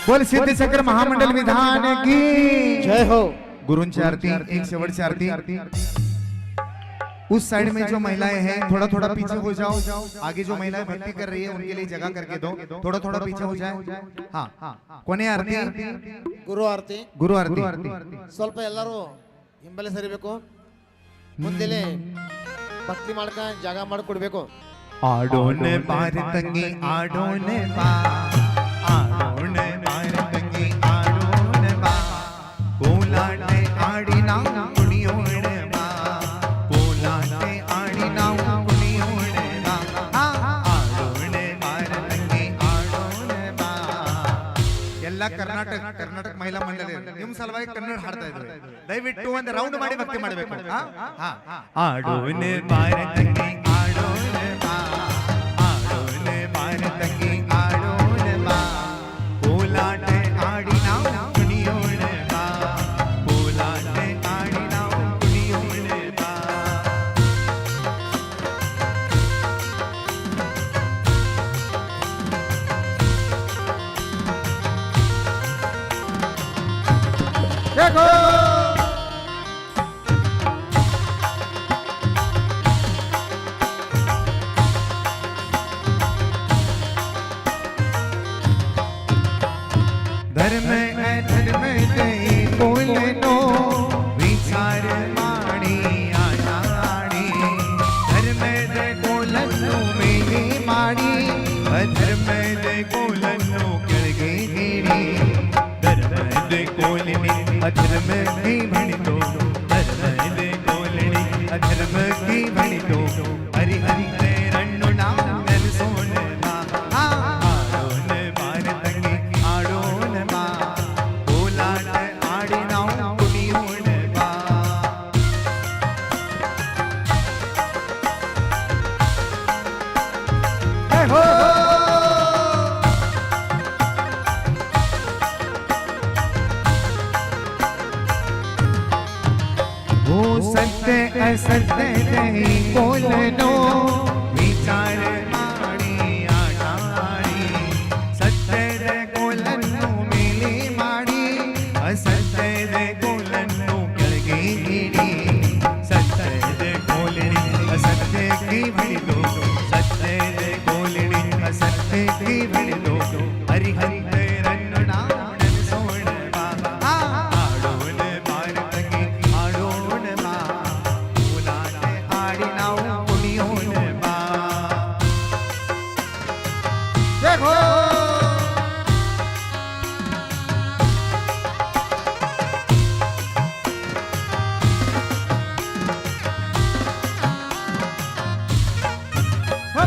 बोल सिद्ध चक्र महामंडल विधान की जय हो। गुरुंची आरती, एक शेवटची आरती। उस साइड में जो महिलाएं हैं थोड़ा थोड़ा पीछे हो जाओ। आगे जो महिलाएं भक्ति कर रही है उनके लिए जगह करके दो। थोड़ा थोड़ा पीछे हो जाए। हाँ, कोने आरती? गुरु आरती। गुरु आरती। ಸ್ವಲ್ಪ ಎಲ್ಲರೂ ಹಿಂಬಲೆ ಸರಿಬೇಕು, ಮುಂದೆಲೆ ಭಕ್ತಿ ಮಾಡ್ಕ ಜಾಗ ಮಾಡಿಕೊಡ್ಬೇಕು। ಆಡೋನೆ ಭಾರತಂಗಿ ಆಡೋನೆ ಬಾ, ಆಡೋನೆ ಭಾರತಂಗಿ ಆಡೋನೆ ಬಾ, ಕೋಲಾಟೆ ಆಡಿ ನಾವು ಕುಣಿಯೋಣ ಬಾ, ಕೋಲಾಟೆ ಆಡಿ ನಾವು ಕುಣಿಯೋಣ ಬಾ, ಆಡೋನೆ ಭಾರತಂಗಿ ಆಡೋನೆ ಬಾ। ಎಲ್ಲ ಕರ್ನಾಟಕ ಮಹಿಳಾ ಮಂಡಳಿ ನಿಮ್ಮ ಸಲುವಾಗಿ ಕನ್ನಡ ಹಾಡ್ತಾ ಇದ್ದಾರೆ, ದಯವಿಟ್ಟು ಒಂದು ರೌಂಡ್ ಮಾಡಿ ಭಕ್ತಿ ಮಾಡಬೇಕು। ಆಡೋನೆ ಭಾರತಂಗಿ ಆಡೋನೆ ಬಾ, ಆಡೋನೆ ಭಾರತಂಗಿ ಆಡೋನೆ ಬಾ, ಕೋಲಾಟೆ ಆಡಿ ನಾವು ಕುಣಿಯೋಣ ಬಾ, ಕೋಲಾಟೆ ಆಡಿ ನಾವು ಕುಣಿಯೋಣ ಬಾ। देखो धर्म अधर्म नहीं बोलनो विचार माणी आषाढ़ी, धर्म दे बोलनो मेली माणी, अधर्म दे बोलनो कलगे गिरी, धर्म दे कोलनी अधर्म की भणी दो, धर्म दे कोलनी अधर्म की भणी दो, हरि हरि ते रन्नु नाम नल सोने बा, आडोने भारतंगी आडोने बा, कोलाटे आडी नाव कुणियोने बा। हे हो वो सत्य असत्य नहीं बोलनो विचार माणी आषाढ़ी, सत्य दे बोलनो मेली माणी, असत्य दे बोलनो कलगी गिरी, सत्य दे बोलनी असत्य की भड़ी दो, सत्य दे बोलनी असत्य की भड़ी दो, हरि हरि ते रन्नु नाम नल सोण बा, आडोने भारतंगी आडोने बा, कोलाटे आडी नाव कुणियोने बा। देखो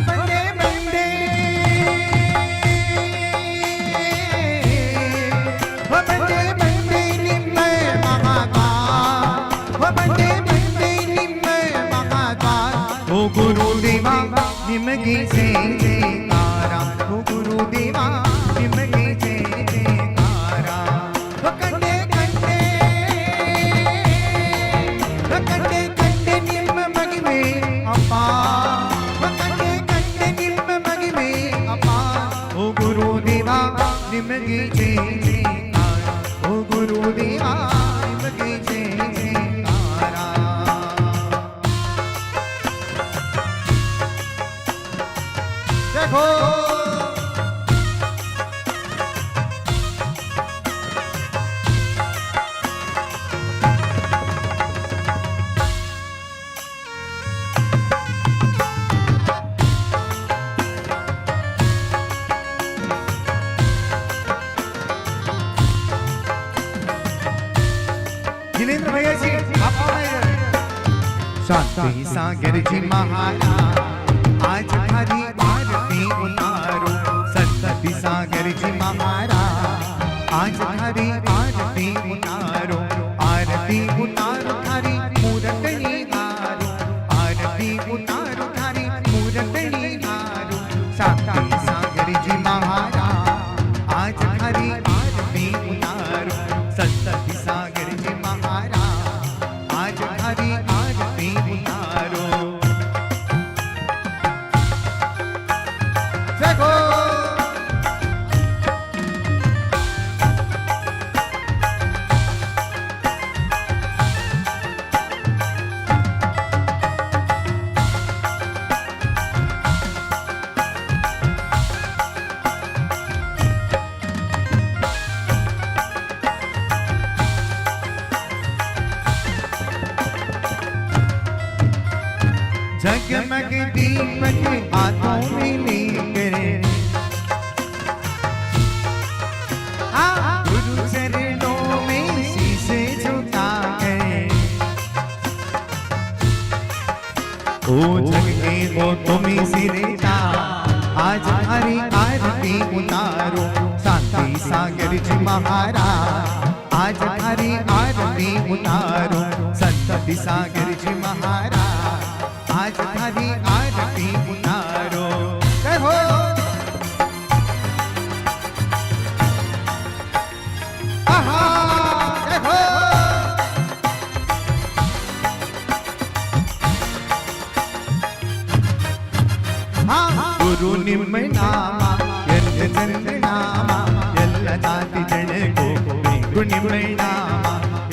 बंदे बंदे बंदे बंदे निम्मे महागा, बंदे बंदे निम्मे महागा, ओ गुरु देवा निमगे जय जयकारा, ओ गुरु देवा निमगे जय जयकारा। कंडे कंडे कंडे कंडे निम्म महिमे अपा, कंडे कंडे निम्म महिमे अपा, ओ गुरु देवा निमगे जय जयकारा, ओ गुरु देवा निमगे जय जयकारा। देखो जिलेंद्र भैया जी आप शांति सागर जी महाराज आज हरी आरती उतारो, सत्सती सागर जी महाराज आज हरी आरती उतारो, आरती उतारो थारी मूरत निहारो, आरती उतारो थारी मूरत निहारो, शांति सागर जी महाराज आज हरी आरती उतारो, सत्सती सागर जी महाराज आज हरी आरती उतारो। देखो चमक दीपक हाथों में लेकर गुरु चरणों में शीश झुकाकर ओ जग के वो तुम्हें सिरता आज हरी आरती उतारो शांति सागर जी महाराज आज हरी आरती उतारो संत सागर जी महाराज आज हरी आरती उतारो जय हो आहा जय हो गुरु निम्मनामा ಎಲ್ಲ ಚಂದ್ರನಾಮ ಎಲ್ಲ ಜಾತಿ ಜನಕ್ಕೂ ಬೇಕು ನಿಮ್ಮನಾಮ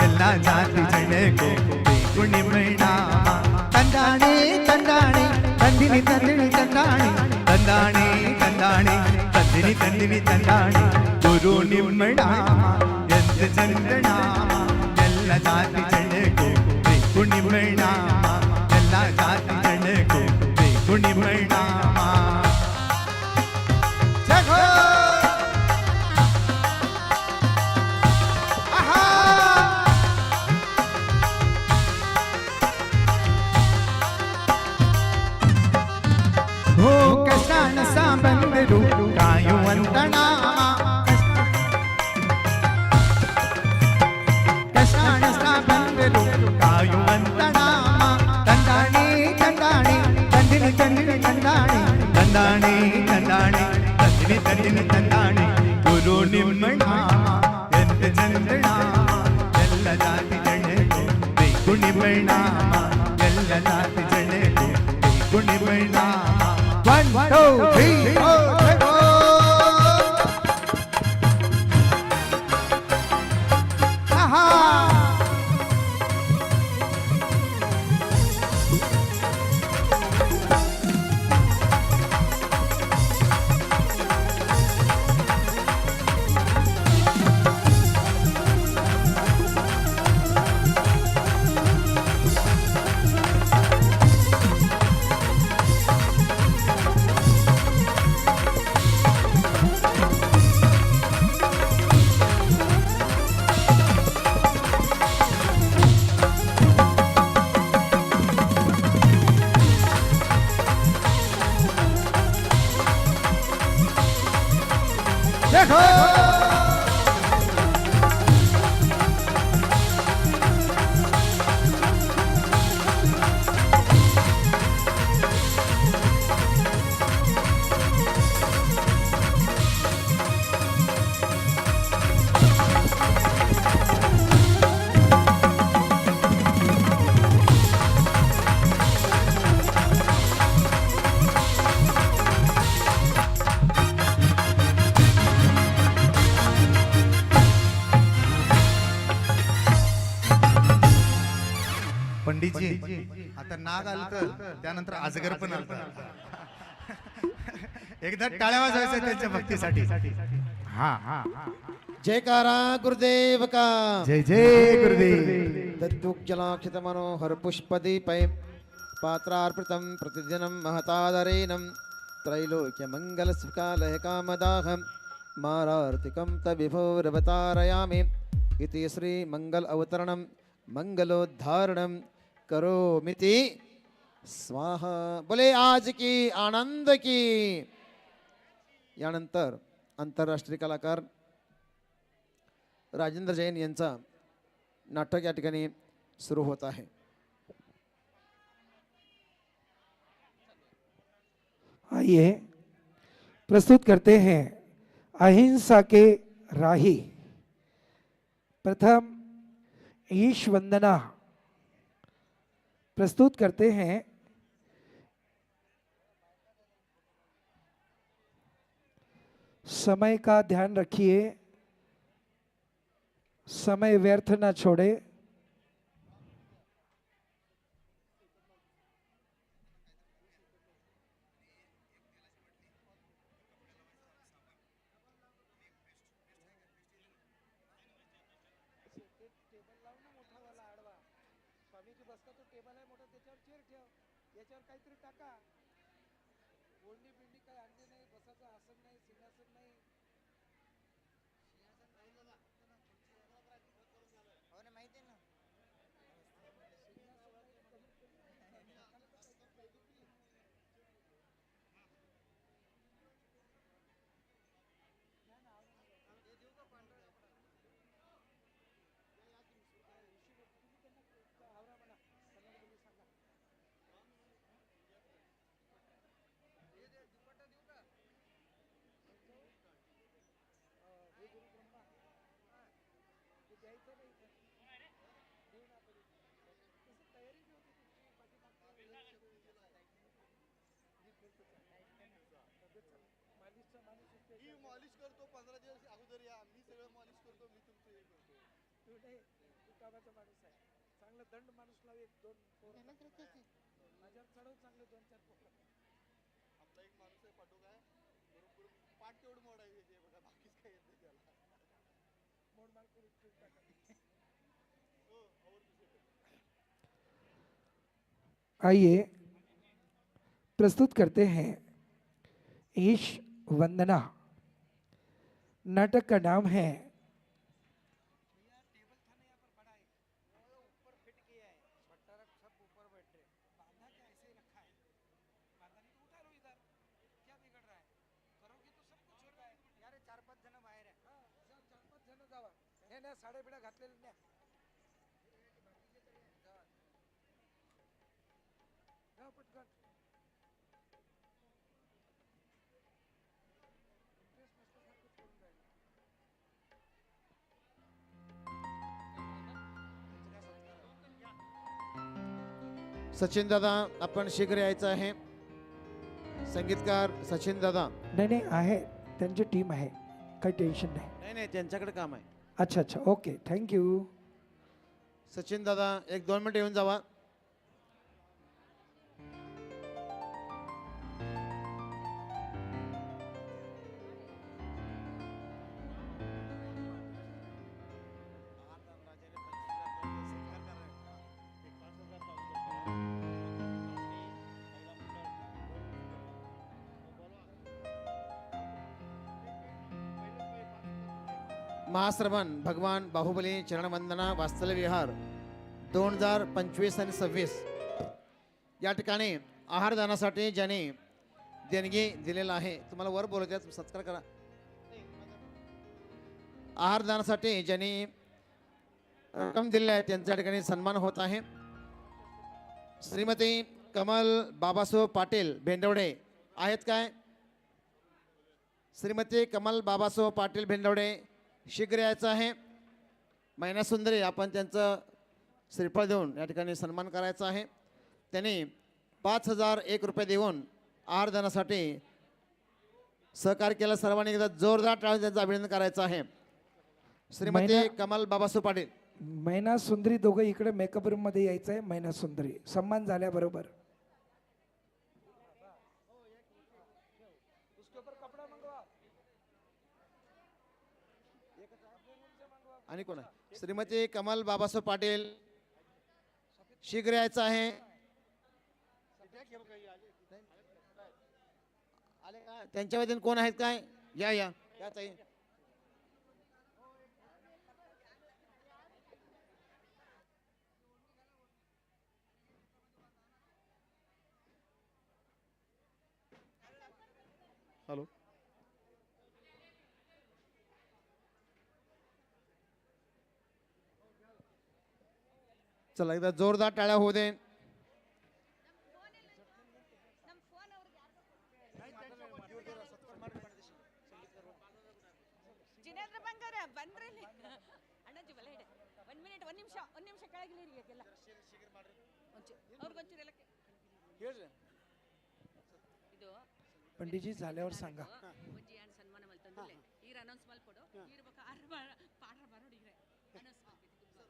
ಎಲ್ಲ ಜಾತಿ ಜನಕ್ಕೂ ಬೇಕು ನಿಮ್ಮನಾಮ ತಂದಾಣೆ ತಂದಾಣೆ ತಂದಿನಿ ತಂದಿನಿ ತಂದಾಣೆ ತಂದಾಣೆ ತಂದಾಣೆ ತಂದಿನಿ ತಂದಿನಿ ತಂದಾಣೆ ಗುರು ನಿಮ್ಮನಾಮ ಎಲ್ಲ ಚಂದ್ರನಾಮ ಎಲ್ಲ ಜಾತಿ ಜನಕ್ಕೂ ಬೇಕು ನಿಮ್ಮನಾಮ ಎಲ್ಲ ಜಾತಿ ಜನಕ್ಕೂ ಬೇಕು ನಿಮ್ಮನಾಮ ಬಂದರು ಕಾಯುವಂತ ನಾಮ ಕೃಷ್ಣ ಬಂದರು ಕಾಯುವಂತ ನಾಮ ತಂದಾಣೆ ತಂದಾಣೆ ತಂದಿನಿ ತಂದಿನಿ ತಂದಾಣೆ ತಂದಾಣೆ ತಂದಾಣೆ ತಂದಿನಿ ತಂದಿನಿ ತಂದಾಣೆ ಗುರು ನಿಮ್ಮ ನಾಮ ಎಂತ ಚಂದ ನಾಮ ಎಲ್ಲ ಜಾತಿ ಜನಕ್ಕೂ ಬೇಕು ನಿಮ್ಮ ನಾಮ ಎಲ್ಲ ಜಾತಿ ಜನಕ್ಕೂ ಬೇಕು ನಿಮ್ಮ ನಾಮ 1 2 3 4 aha देखो पंडितजी आता नाग आलं तर त्यानंतर अजगर पण आलं एकदा टाळ्या वाजवायच्या त्यांच्या भक्तीसाठी हा हा जयकारा गुरुदेव का जय जय गुरुदेव दत्तुज्जलाक्षित मनोहर पुष्पदीपै पात्रार्पितं प्रतिदिनं महतादरेनं त्रैलोक्य मंगल सुकालय कामदाहं मारार्तिकं तविभोरवतारयामि इति श्री मंगल अवतरणं मंगलोद्धारणं करोमिति स्वाहा बोले आज की आनंद की यानंतर आंतरराष्ट्रीय कलाकार राजेंद्र जैन यांचा नाटक या ठिकाणी सुरू होत आहे आइए प्रस्तुत करते हैं अहिंसा के राही प्रथम ईश वंदना प्रस्तुत करते हैं समय का ध्यान रखिए समय व्यर्थ ना छोड़े याच्यावर काहीतरी टाका. ओढणी बिंडी काही आणली नाही, बसाचं आसन नाही, सिंहासन नाही. हे द्यायचं नाही इथं. देऊ ना आपण. तसं तयारी बी होती तुमची, पाठीमागचं हे सगळं. जी फिरतं चाल. तब्येत चाल. मालिशचा माणूस असते. मी मालिश करतो 15 दिवस अगोदर या. मी सगळं मालिश करतो. मी तुमचं हे करतो. तू नाही, तू कामाचा माणूस आहे. चांगलं दंड माणूस लाव, 1-2 पोरं. माझ्यावर चढव चांगले 2-4 पोरं. आपला एक माणूस आहे पाठो काय बरोबर पाठ तेवढं मोडायचे ते बघा बाकीच काय येत नाही त्याला. मोड मार करून ठेवून टाका. हो आवडतं ते. आइए प्रस्तुत करते हैं ईश वंदना. नाटक का नाम है साडे बिडा घातलेले न्या. जा पटकन. ड्रेस मस्त सारखंच करून राहिले. सचिन दादा आपण शीघ्र यायचं आहे. संगीतकार सचिन दादा. नाही नाही आहे, त्यांची टीम आहे, काही टेन्शन नाही. नाही नाही त्यांच्याकडे काम आहे. अच्छा अच्छा, ओके, थँक्यू. सचिन दादा 1-2 मिनिट येऊन जावा. महाश्रवण भगवान बाहुबली चरण वंदना वात्सल्य विहार 2025 आणि 26 या ठिकाणी आहार दानासाठी ज्यांनी देणगी दिलेला आहे. तुम्हाला वर बोलवतात, सत्कार करा. आहार दानासाठी ज्यांनी रक्कम दिलेली आहे त्यांच्या ठिकाणी सन्मान होत आहे. श्रीमती कमल बाबासाहेब पाटील भेंडवडे आहेत काय? श्रीमती कमल बाबासाहेब पाटील भेंडवडे शीघ्र यायचं आहे. मैना सुंदरी आपण त्यांचं श्रीफळ देऊन या ठिकाणी सन्मान करायचा आहे. त्यांनी 5001 रुपये देऊन आहारदानासाठी सहकार्य केलं. सर्वांनी एकदा जोरदार टाळून त्यांचं अभिनंदन करायचं आहे. श्रीमती कमल बाबासाहेब पाटील. मैना सुंदरी दोघं इकडे मेकअप रूम मध्ये यायचं आहे. मैना सुंदरी सन्मान झाल्याबरोबर. आणि कोण आहे? श्रीमती कमल बाबासाहेब पाटील शीघ्र यायचं आहे. त्यांच्या वतीने कोण आहेत काय? या या या ताई. हॅलो. चला एकदा जोरदार टाळ्या होऊ दे. ಜಿನೇಂದ್ರ ಬಂಗಾರ ಬಂದ್ರಿ ಅಣ್ಣಾಜಿ ಬಲ ಹಿಡೆ 1 ಮಿನಿಟ್ 1 ನಿಮಿಷ ಕೆಳಗಿಲ್ಲ ಎಲ್ಲ ಅವ್ರಿಗೊಂಚೂರೆಲ್ಲ ಹೇಳ್ರಿ. ಇದು पंडितजी झाल्यावर सांगा. ಒಂಜಿ ಆನ್ ಸನ್ಮಾನ ಮಲ್ತಂದಿಲ್ಲ ಈರ ಅನೌನ್ಸ್ ಮಲ್ಪಡು ಈರ ಬಕ ಆರ ಪಾಡ ಬರೋಡಿ ಈರ ಅನೌನ್ಸ್ ಮಲ್ಪಿತು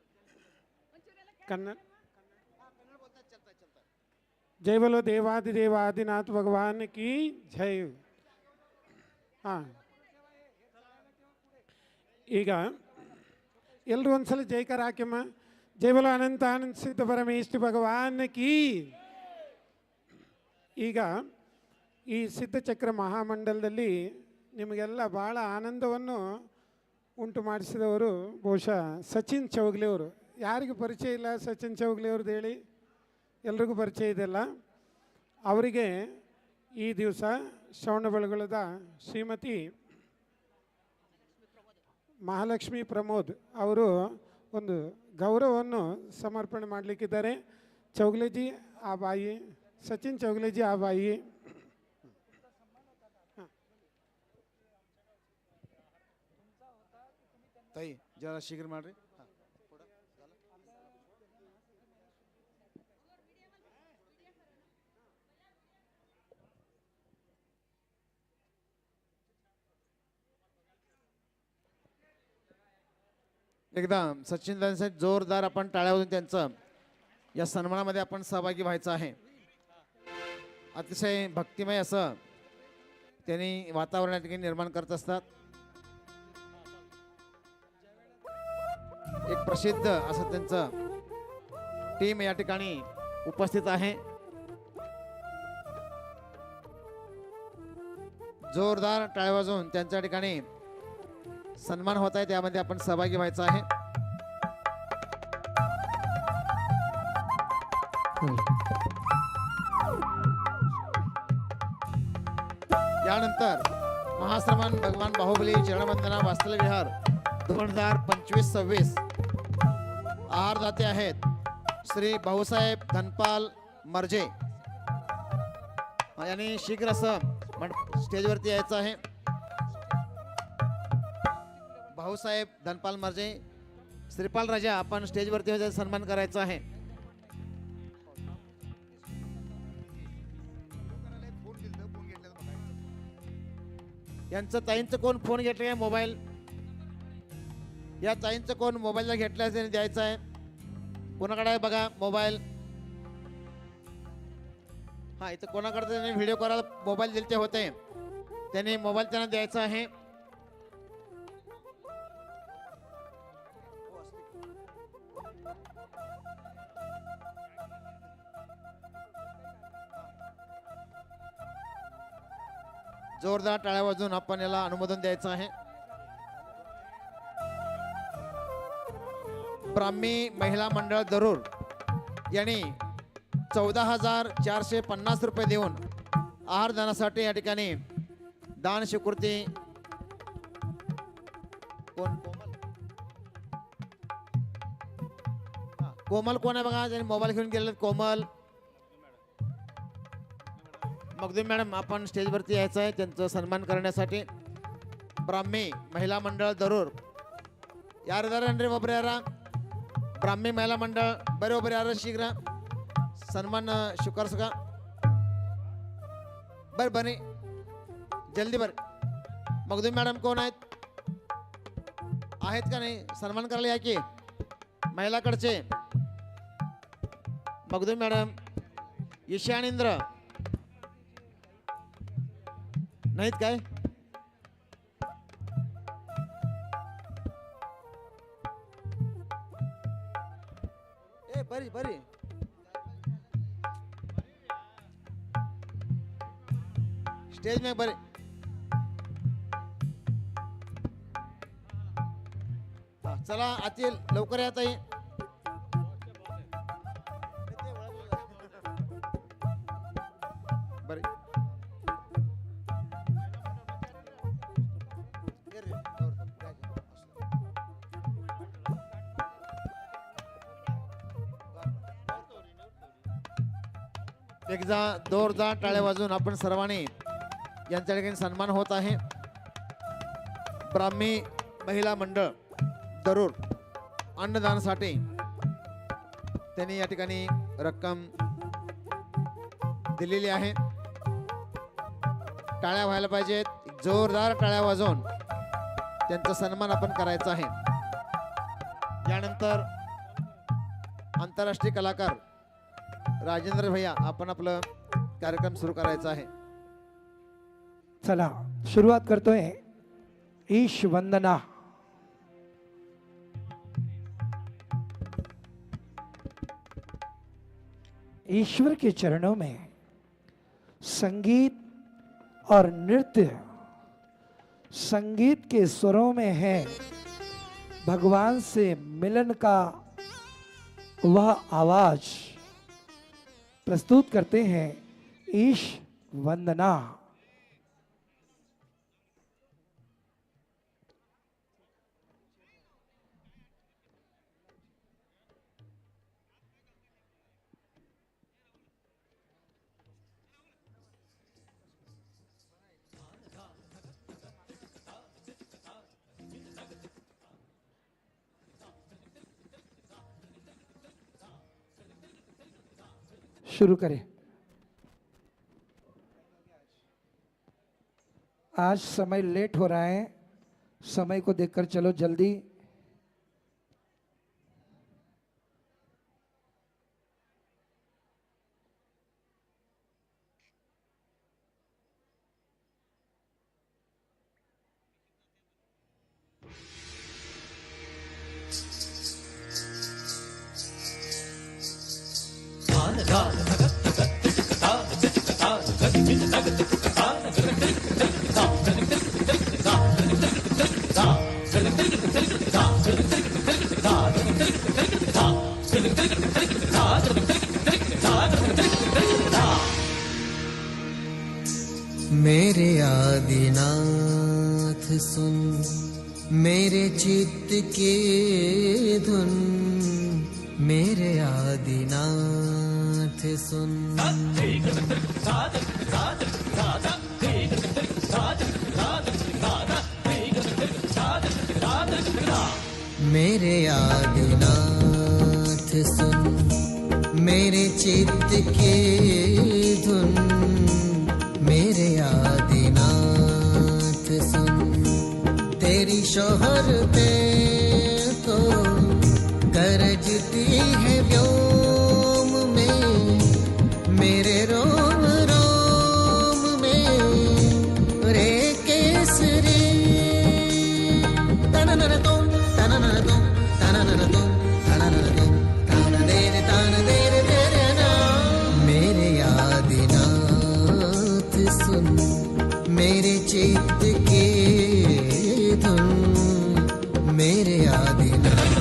ಒಂಚೂರೆಲ್ಲ कन्नड़. कन्नड़ बोलता चलता चलता. जय बोलो देवादिदेव आदिनाथ भगवान की जय. ಹಾಂ ಈಗ ಎಲ್ಲರೂ ಒಂದ್ಸಲ ಜೈಕಾರ ಹಾಕಿಮ್ಮ. ಜೈ बोलो ಅನಂತ ಆನಂದ ಸಿದ್ಧ ಪರಮೇಶ್ವರ ಭಗವಾನ್ ಕಿ. ಈಗ ಈ ಸಿದ್ಧಚಕ್ರ ಮಹಾಮಂಡಲದಲ್ಲಿ ನಿಮಗೆಲ್ಲ ಭಾಳ ಆನಂದವನ್ನು ಉಂಟು ಮಾಡಿಸಿದವರು ಬಹುಶಃ ಸಚಿನ್ ಚೌಗ್ಲಿ ಅವರು. ಯಾರಿಗೂ ಪರಿಚಯ ಇಲ್ಲ ಸಚಿನ್ ಚೌಗ್ಲಿ ಅವ್ರದ್ದು ಹೇಳಿ? ಎಲ್ರಿಗೂ ಪರಿಚಯ ಇದೆಯಲ್ಲ. ಅವರಿಗೆ ಈ ದಿವಸ ಶ್ರವಣಬೆಳಗೊಳದ ಶ್ರೀಮತಿ ಮಹಾಲಕ್ಷ್ಮಿ ಪ್ರಮೋದ್ ಅವರು ಒಂದು ಗೌರವವನ್ನು ಸಮರ್ಪಣೆ ಮಾಡಲಿಕ್ಕಿದ್ದಾರೆ. चौगलेजी आप आइए, सचिन चौगलेजी आप आइए. ताई जरा शीघ्र ಮಾಡ್ರಿ. एकदा सचिन दादांसाठी जोरदार आपण टाळ्या वाजवून त्यांचं या सन्मानामध्ये आपण सहभागी व्हायचं आहे. अतिशय भक्तिमय असं त्यांनी वातावरण या ठिकाणी निर्माण करत असतात. एक प्रसिद्ध असं त्यांचं टीम या ठिकाणी उपस्थित आहे. जोरदार टाळ्या वाजवून त्यांच्या ठिकाणी सन्मान होत आहे, त्यामध्ये आपण सहभागी व्हायचं आहे. यानंतर महाश्रमण भगवान बाहुबली चरणवंदना वास्तल विहार 2025-26 आहार दाते आहेत श्री भाऊसाहेब धनपाल मर्जे यांनी शीघ्र असं स्टेजवरती यायचं आहे. भाऊसाहेब धनपाल मर्जे, श्रीपाल राजा आपण स्टेजवरती सन्मान करायचा आहे. यांचं ताईंचं कोण फोन घेतलं मोबाईल, या ताईंचं कोण मोबाईलला घेतला त्यांनी द्यायचा आहे. कोणाकडे आहे बघा मोबाईल. हा इथं कोणाकडे त्यांनी व्हिडिओ करायला मोबाईल दिले होते, त्यांनी मोबाईल त्यांना द्यायचा आहे. जोरदार टाळ्या वाजवून आपण याला अनुमोदन द्यायचं आहे. ब्राह्मी महिला मंडळ दरूर यांनी 14,450 रुपये देऊन आहार दानासाठी या ठिकाणी दान स्वीकृती. कोण कोमल कोण आहे बघा, त्यांनी मोबाईल घेऊन गेले. कोमल मगदूम मॅडम आपण स्टेजवरती यायचं आहे त्यांचा सन्मान करण्यासाठी. ब्राह्मी महिला मंडळ दरूर यारे ಒಬ್ಬರು ಯಾರ ಬ್ರಾಹ್ಮಿ ಮಹಿಳಾ ಮಂಡಳ ಬರೀ ಒಬ್ಬರು ಯಾರು ಶೀಘ್ರ सन्मान स्वीकारसಗ बर बने जल्दी बर. मगदूम मॅडम कोण आहेत का नाही सन्मान करायला या की महिलाकडचे. मगदूम मॅडम, ईशानिंद्र नाहीत काय? ए बरी बरी स्टेज में बरे. चला आतील लवकर या ताई. बरे एकदा जोरदार टाळ्या वाजवून आपण सर्वांनी यांच्या ठिकाणी सन्मान होत आहे. ब्राह्मी महिला मंडळ दरूर अन्नदानासाठी त्यांनी या ठिकाणी रक्कम दिलेली आहे. टाळ्या व्हायला पाहिजेत, जोरदार टाळ्या वाजवून त्यांचा सन्मान आपण करायचा आहे. यानंतर आंतरराष्ट्रीय कलाकार राजेंद्र भैया आपण आपलं कार्यक्रम सुरू करायचा आहे. चला सुरुवात करतोय ईश वंदना. ईश्वर के चरणों में संगीत और नृत्य संगीत के स्वरों में है भगवान से मिलन का वह आवाज। प्रस्तुत करते हैं ईश वंदना। शुरू करें। आज समय लेट हो रहा है, समय को देखकर चलो जल्दी। मेरे आदिनाथ सुन मेरे चित्त के धुन, मेरे आदिनाथ सुन। मेरे आदिनाथ सुन मेरे चित्त के धुन, मेरे आदिनाथ सुन। तेरी शोहरते तो गरजती है व्योम में, मेरे रोम रोम में रे केसरी। तननन तुम तननन तुम तननन तुम तननन तुम तान देरे तेरे नाम। मेरे आदिनाथ सुन मेरे चित्त के धुन, मेरे आदिनाथ।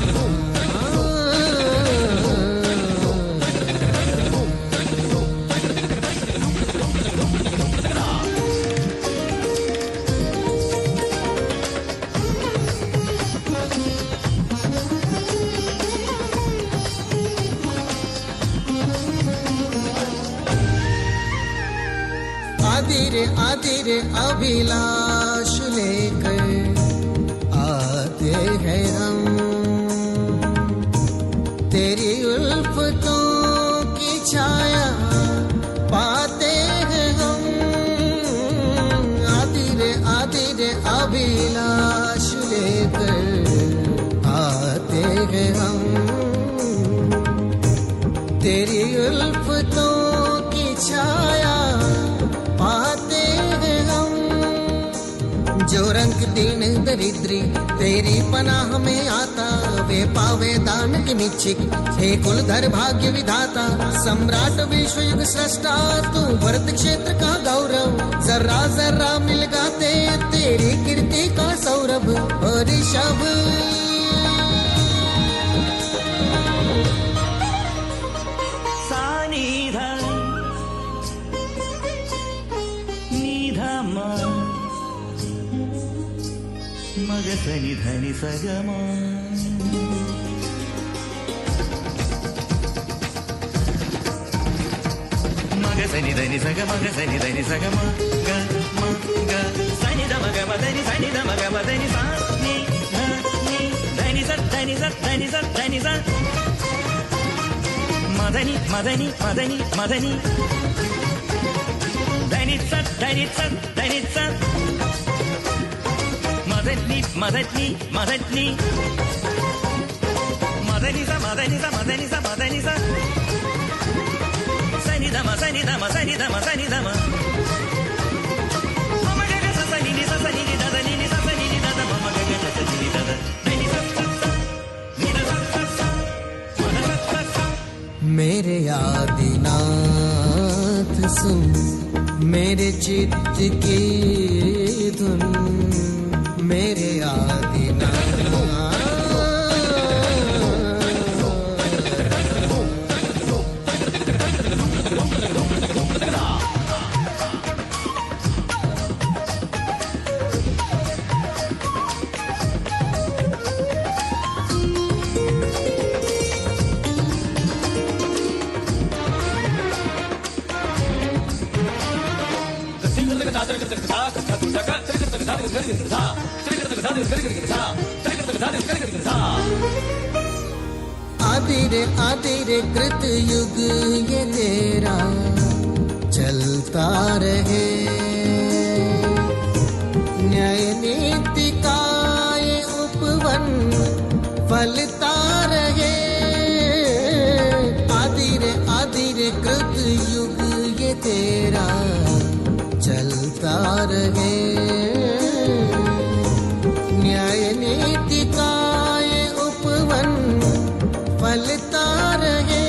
आदिर अभिलाष लेकर आते हैं हम, तेरी उल्फतों की छाया पाते हैं हम। आदिर अभिलाष लेकर आते हैं हम, तेरी उल्फतों की छाया पाते हैं हम। जो रंग दीन दरिद्री तेरी पनाह में आता, वे पावे दान के निच्छिक हे कुलधर भाग्य विधाता। सम्राट विश्व युग सृष्टा तू भरत क्षेत्र का गौरव, जर्रा जर्रा मिल गाते तेरी कीर्ति का सौरभ। और ऋषभ मग सनि धनि सगम, मग सनि धनि सग, मग सनि धनि सगम ग म ग सनि ध मग म धनि सनि ध मग म धनि सा नि ध नि धनि स धनि स धनि स धनि स मधनि मधनि मधनि मधनि धनि स धनि स धनि स मदनी मदनी मदनी मदनी सा मदनी सा मदनी सा मदनी सा सनि धम सनि धम सनि धम सनि धम मम गग स सनि नि स सनि नि द नि नि स सनि नि द मम गग स सनि नि द नि स स नि द स स मद स स। मेरे आदिनाथ सुन मेरे चित्त की धुन मेरे आदिनाथ। आदि रे कृत युग ये तेरा चलता रहे। न्याय नीति का ये उपवन फलता रहे। आदि रे कृत युग ये तेरा चलता रहे। न्याय नीति का ये उपवन फलता रहे।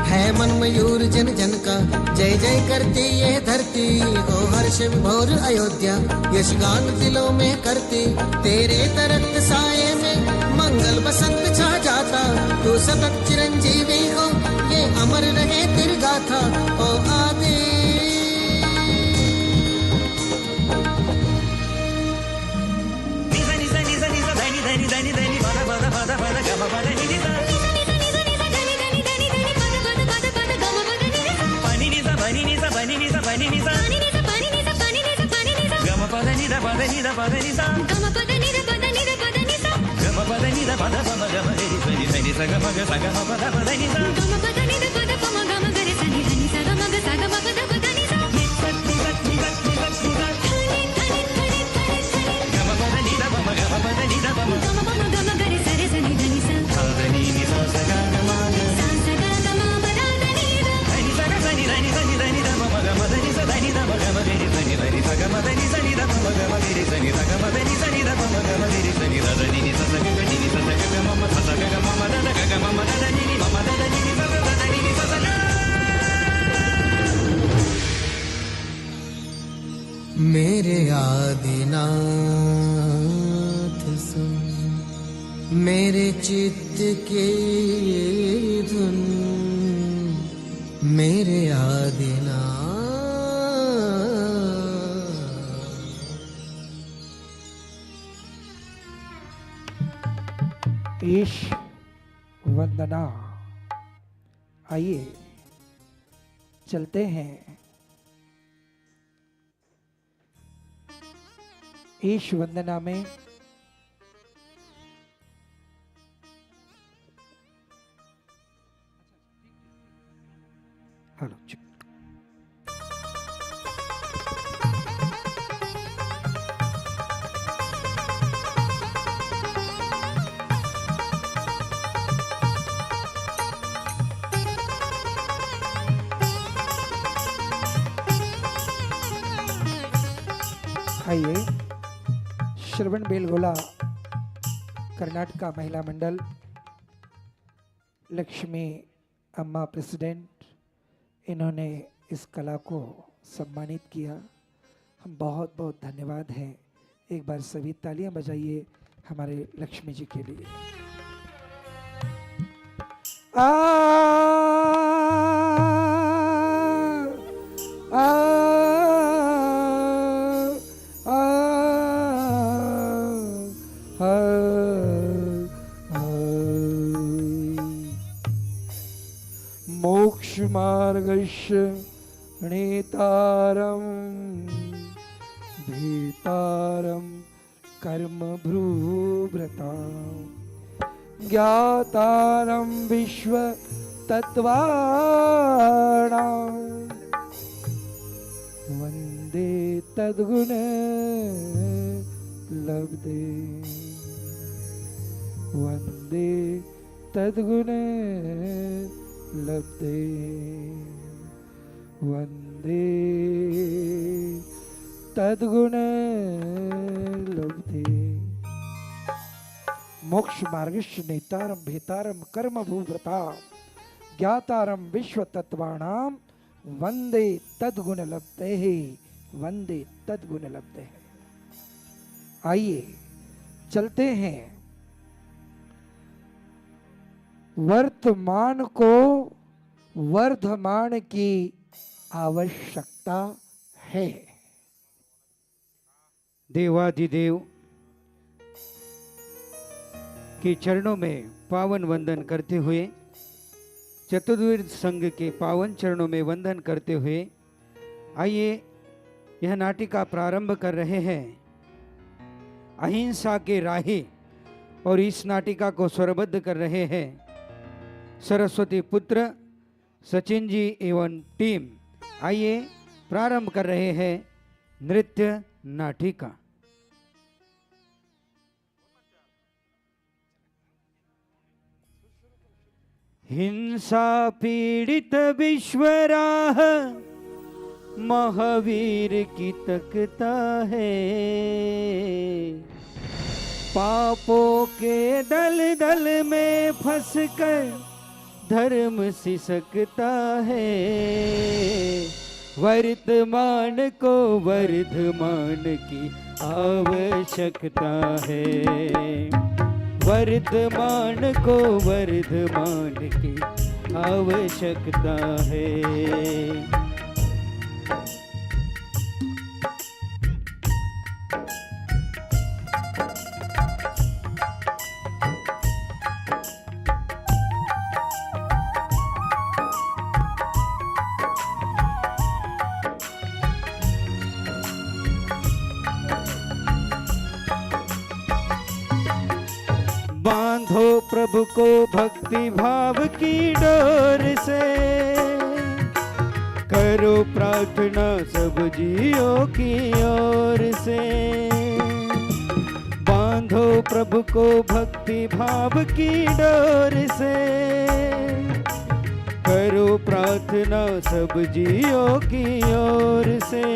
है मन मयूर जन जन का जय जय करती यह धरती। ओ हर्ष विभोर अयोध्या यश गान दिलों में करती। तेरे तरक्त साये में मंगल बसंत छा जाता। तू सतत चिरंजीवी हो ये अमर रहे तेरी गाथा। ओ आदि मेरे आदिनाथ सुन मेरे चित्त की धुन मेरे आदिनाथ। ईश वंदना। आइए चलते हैं ईश वंदना में। हेलो आइए श्रवण बेलगोला कर्नाटका महिला मंडल लक्ष्मी अम्मा प्रेसिडेंट, इन्होंने इस कला को सम्मानित किया। हम बहुत बहुत धन्यवाद हैं। एक बार सभी तालियां बजाइए हमारे लक्ष्मी जी के लिए। आ आ मोक्ष मार्गस्य नेतारं भीतारं कर्म भ्रूव्रतां ज्ञातारं विश्व तत्त्वाणां वन्दे तद्गुण लब्धे वन्दे तद्गुण लब्धे वन्दे तद्गुण लब्धे। मोक्ष मार्गस्य नेतारं भेतारं कर्म भूव्रतां ज्ञातारं विश्व तत्त्वानां वंदे तद्गुणलब्धे, वंदे तद्गुणलब्धे। आइए चलते हैं, वर्तमान को वर्धमान की आवश्यकता है। देवाधिदेव के चरणों में पावन वंदन करते हुए, चतुर्वेद संघ के पावन चरणों में वंदन करते हुए आइए यह नाटिका प्रारंभ कर रहे हैं अहिंसा के राही। और इस नाटिका को स्वरबद्ध कर रहे हैं सरस्वती पुत्र सचिन जी एवं टीम। आइए प्रारंभ कर रहे हैं नृत्य नाटिका। हिंसा पीड़ित विश्वराह महावीर की तकता है, पापों के दल दल में फंसकर धर्म सिसकता है। वर्तमान को वर्धमान की आवश्यकता है, वर्तमान को वर्धमान की आवश्यकता है। बांधो प्रभु को भक्ति भाव की डोर से, करो प्रार्थना सब जियों की ओर से। बांधो प्रभु को भक्ति भाव की डोर से, करो प्रार्थना सब जियों की ओर से।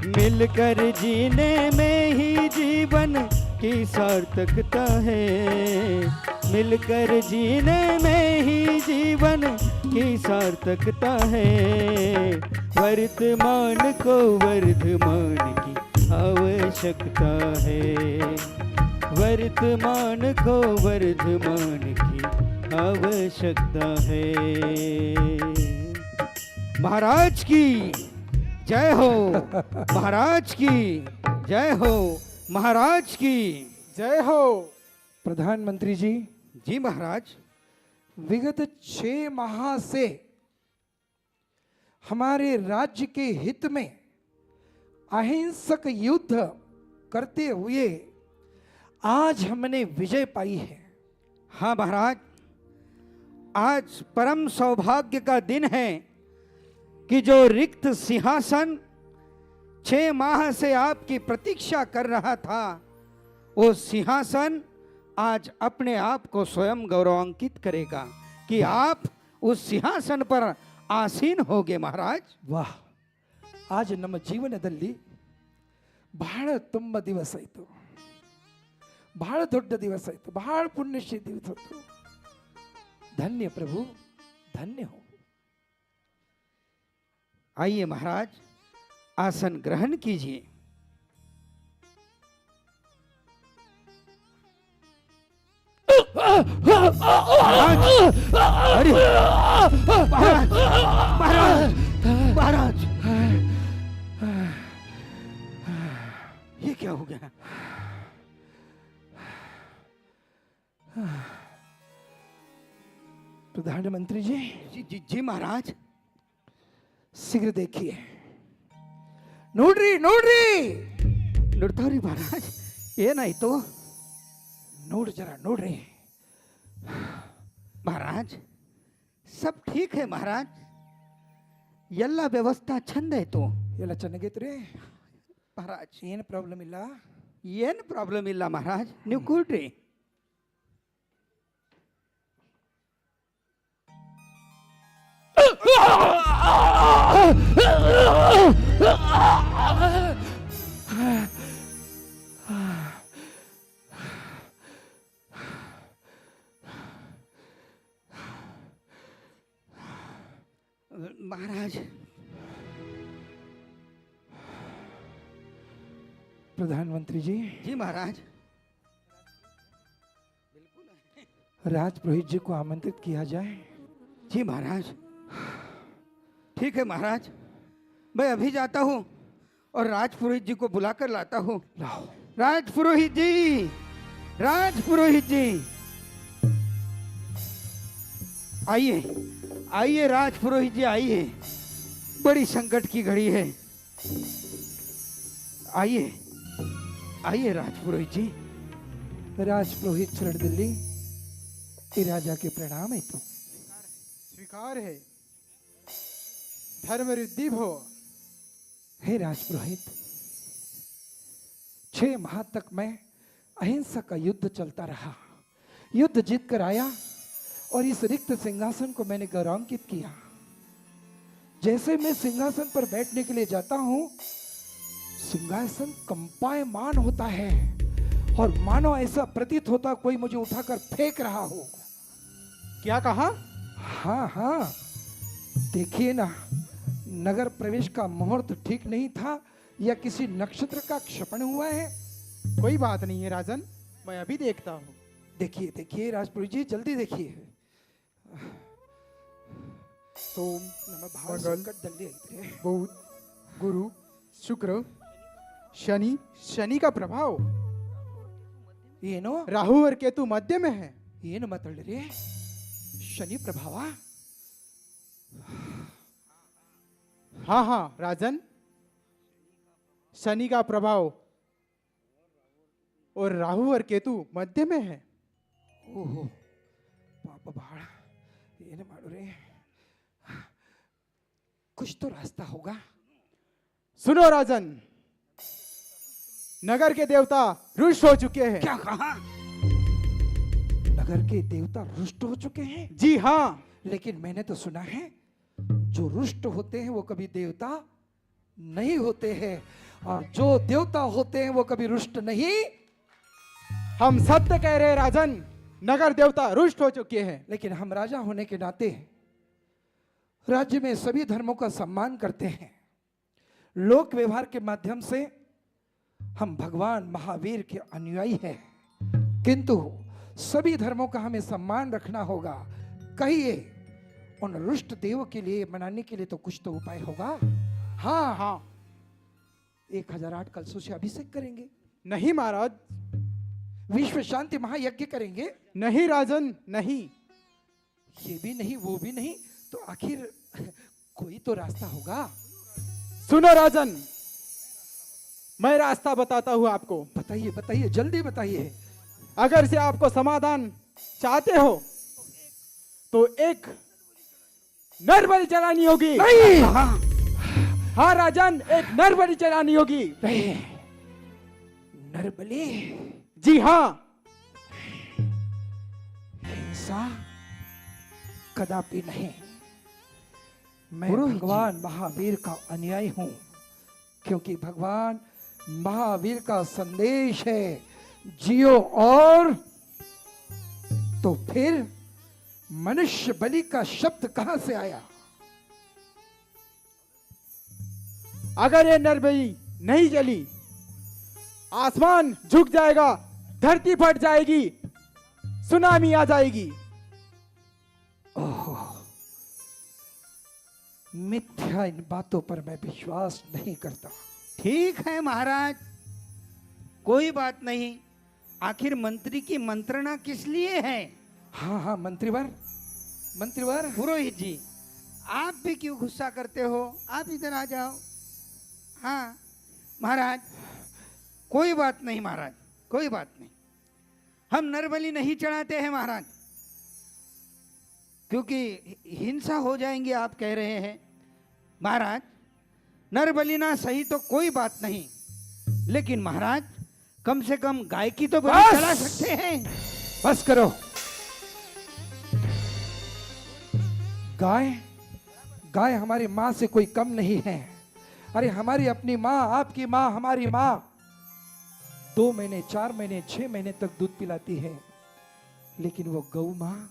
मिलकर जीने में ही जीवन की सार्थकता है, मिलकर जीने में ही जीवन की सार्थकता है। वर्तमान को वर्धमान की आवश्यकता है, वर्तमान को वर्धमान की आवश्यकता है। महाराज की जय हो, महाराज की जय हो, महाराज की जय हो। प्रधानमंत्री जी, जी महाराज, विगत 6 माह से हमारे राज्य के हित में अहिंसक युद्ध करते हुए आज हमने विजय पाई है। हाँ महाराज, आज परम सौभाग्य का दिन है कि जो रिक्त सिंहासन 6 माह से आपकी प्रतीक्षा कर रहा था, वो सिंहासन आज अपने आप को स्वयं गौरवान्वित करेगा कि आप उस सिंहासन पर आसीन होगे महाराज। वाह, आज ನಮ್ಮ ಜೀವನದಲ್ಲಿ ಬಹಳ ತುಂಬ ದಿವಸ ಆಯಿತು, ಬಹಳ ದೊಡ್ಡ ದಿವಸ ಆಯಿತು, ಬಹಳ ಪುಣ್ಯಶ್ರೀ ದಿವಸ ಆಯಿತು। धन्य प्रभु, धन्य हो। आइए महाराज, आसन ग्रहण कीजिए। महाराज, अरे महाराज, महाराज, महाराज, ये क्या हो गया? प्रधानमंत्री जी, जी महाराज, शीघ्र देखिए। ನೋಡ್ರಿ ನೋಡ್ರಿ ನೋಡ್ತಾವ್ರಿ महाराज, ಏನಾಯ್ತು? ನೋಡು ಜರ ನೋಡ್ರಿ। महाराज, सब ठीक है महाराज, ಎಲ್ಲ ವ್ಯವಸ್ಥಾ ಚಂದ ಆಯ್ತು, ಎಲ್ಲ ಚೆನ್ನಾಗೈತ್ರಿ महाराज। ಏನು ಪ್ರಾಬ್ಲಮ್ ಇಲ್ಲ, ಏನು ಪ್ರಾಬ್ಲಮ್ ಇಲ್ಲ महाराज, ನೀವು ಕೂಡ್ರಿ। महाराज प्रधानमंत्री जी, जी महाराज। राजपुरोहित जी को आमंत्रित किया जाए। जी महाराज, ठीक है महाराज, मैं अभी जाता हूँ और राजपुरोहित जी को बुलाकर लाता हूँ। लाओ। राजपुरोहित जी, राजपुरोहित जी, आइए आइए राजपुरोहित जी आइए, बड़ी संकट की घड़ी है। आइए आइए राजपुरोहित जी। राजपुरोहित चरण दिल्ली, ये राजा के प्रणाम है। तो स्वीकार है, धर्म वृद्धि भो। हे राजपुरोहित, 6 माह तक मैं अहिंसा का युद्ध चलता रहा, युद्ध जीत कर आया और इस रिक्त सिंहासन को मैंने गौरवान्वित किया। जैसे मैं सिंहासन पर बैठने के लिए जाता हूं, सिंहासन कंपायमान होता है और मानो ऐसा प्रतीत होता कोई मुझे उठाकर फेंक रहा हो। क्या कहा? हाँ हाँ, देखिए ना, नगर प्रवेश का मुहूर्त ठीक नहीं था या किसी नक्षत्र का क्षपण हुआ है। कोई बात नहीं है राजन, मैं अभी देखता हूँ। देखिए देखिए राजपुरोहित जी, जल्दी देखिए। सोम, नमः भाव मंगल, संकट दल्ले इतरे। बुध, गुरु, शुक्र, शनि, शनि का प्रभाव, ಏನು राहु और केतु मध्य में है। ಏನು ಮಾತಾಡ್ರಿ? शनि प्रभाव। हाँ हाँ राजन, शनि का प्रभाव और राहु और केतु मध्य में है। ओहो पाप बाड़, ಏನು ಮಾಡೋರಿ? कुछ तो रास्ता होगा। सुनो राजन, नगर के देवता रुष्ट हो चुके हैं। क्या कहा? नगर के देवता रुष्ट हो चुके हैं? जी हाँ, लेकिन मैंने तो सुना है जो रुष्ट होते हैं वो कभी देवता नहीं होते हैं और जो देवता होते हैं वो कभी रुष्ट नहीं। हम सत्य कह रहे हैं राजन, नगर देवता रुष्ट हो चुके हैं। लेकिन हम राजा होने के नाते राज्य में सभी धर्मों का सम्मान करते हैं। लोक व्यवहार के माध्यम से हम भगवान महावीर के अनुयायी हैं, किंतु सभी धर्मों का हमें सम्मान रखना होगा। कहिए, उन रुष्ट देव के लिए मनाने के लिए तो कुछ तो उपाय होगा। हाँ हाँ, 1008 कलशों से अभिषेक करेंगे। नहीं महाराज, विश्व शांति महायज्ञ करेंगे। नहीं राजन, नहीं। ये भी नहीं, वो भी नहीं, तो आखिर कोई तो रास्ता होगा। सुनो राजन, मैं रास्ता बताता हूँ आपको। बताइए बताइए, जल्दी बताइए। अगर से आपको समाधान चाहते हो तो एक नरबलि चलानी होगी। नहीं, हाँ राजन, एक नरबलि चलानी होगी। नहीं, नरबलि? जी हाँ। हिंसा कदापि नहीं। मैं पुरोहित जी। भगवान महावीर का अनुयायी हूं, क्योंकि भगवान महावीर का संदेश है जियो और। तो फिर मनुष्य बलि का शब्द कहां से आया? अगर ये नरबलि नहीं जली, आसमान झुक जाएगा, धरती फट जाएगी, सुनामी आ जाएगी। ओह, मिथ्या इन बातों पर मैं विश्वास नहीं करता। ठीक है महाराज, कोई बात नहीं। आखिर मंत्री की मंत्रणा किस लिए है? हाँ हाँ, मंत्रीवर, मंत्रीवर। पुरोहित जी, आप भी क्यों गुस्सा करते हो? आप इधर आ जाओ। हाँ महाराज, कोई बात नहीं महाराज, कोई बात नहीं। हम नरबलि नहीं चढ़ाते हैं महाराज, क्योंकि हिंसा हो जाएंगी आप कह रहे हैं। महाराज, नरबलि ना सही तो कोई बात नहीं, लेकिन महाराज कम से कम गाय की तो बलि बस! चढ़ा सकते हैं। बस करो। गाय, गाय हमारी माँ से कोई कम नहीं है। अरे हमारी अपनी माँ, आपकी माँ, हमारी माँ 2 महीने, 4 महीने, 6 महीने तक दूध पिलाती है, लेकिन वो गौ माँ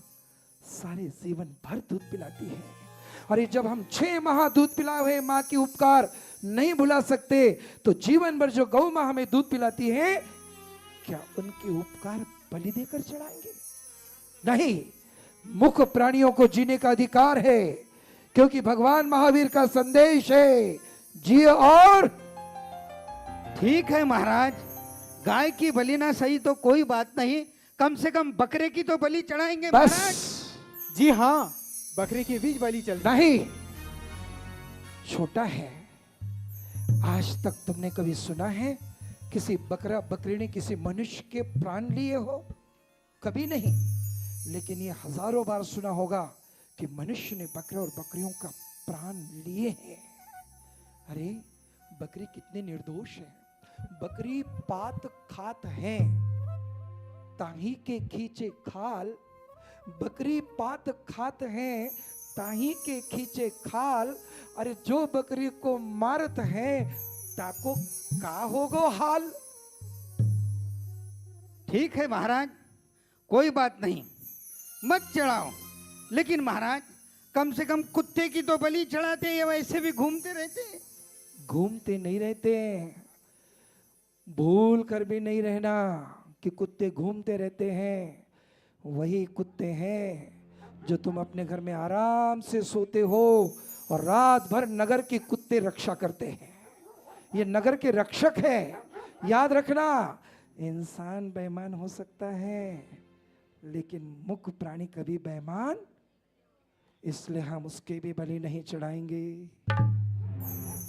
सारे जीवन भर दूध पिलाती है। अरे जब हम 6 माह दूध पिलाए हुए माँ की उपकार नहीं भुला सकते, तो जीवन भर जो गौ माँ हमें दूध पिलाती है, क्या उनके उपकार बलि देकर चढ़ाएंगे? नहीं, मुख प्राणियों को जीने का अधिकार है, क्योंकि भगवान महावीर का संदेश है, जिए और। ठीक है महाराज, गाय की बलि ना सही तो कोई बात नहीं, कम से कम बकरे की तो बलि चढ़ाएंगे महाराज। बस जी हाँ, बकरे की बीज बलि चल नहीं, छोटा है। आज तक तुमने कभी सुना है किसी बकरा बकरी ने किसी मनुष्य के प्राण लिए हो? कभी नहीं। लेकिन ये हजारों बार सुना होगा कि मनुष्य ने बकरे और बकरियों का प्राण लिए हैं। अरे बकरी कितने निर्दोष है। बकरी पात खात है, ताही के खींचे खाल। बकरी पात खात है, ताही के खींचे खाल। अरे जो बकरी को मारत है, ताको का होगो हाल। ठीक है महाराज, कोई बात नहीं, मत चढ़ाओ। लेकिन महाराज कम से कम कुत्ते की तो बलि चढ़ाते, ये वैसे भी घूमते रहते। घूमते नहीं रहते, भूल कर भी नहीं रहना कि कुत्ते घूमते रहते हैं। वही कुत्ते हैं जो तुम अपने घर में आराम से सोते हो और रात भर नगर के कुत्ते रक्षा करते हैं। ये नगर के रक्षक है। याद रखना, इंसान बेईमान हो सकता है, लेकिन मुख प्राणी कभी बेईमान, इसलिए हम उसके भी बलि नहीं चढ़ाएंगे।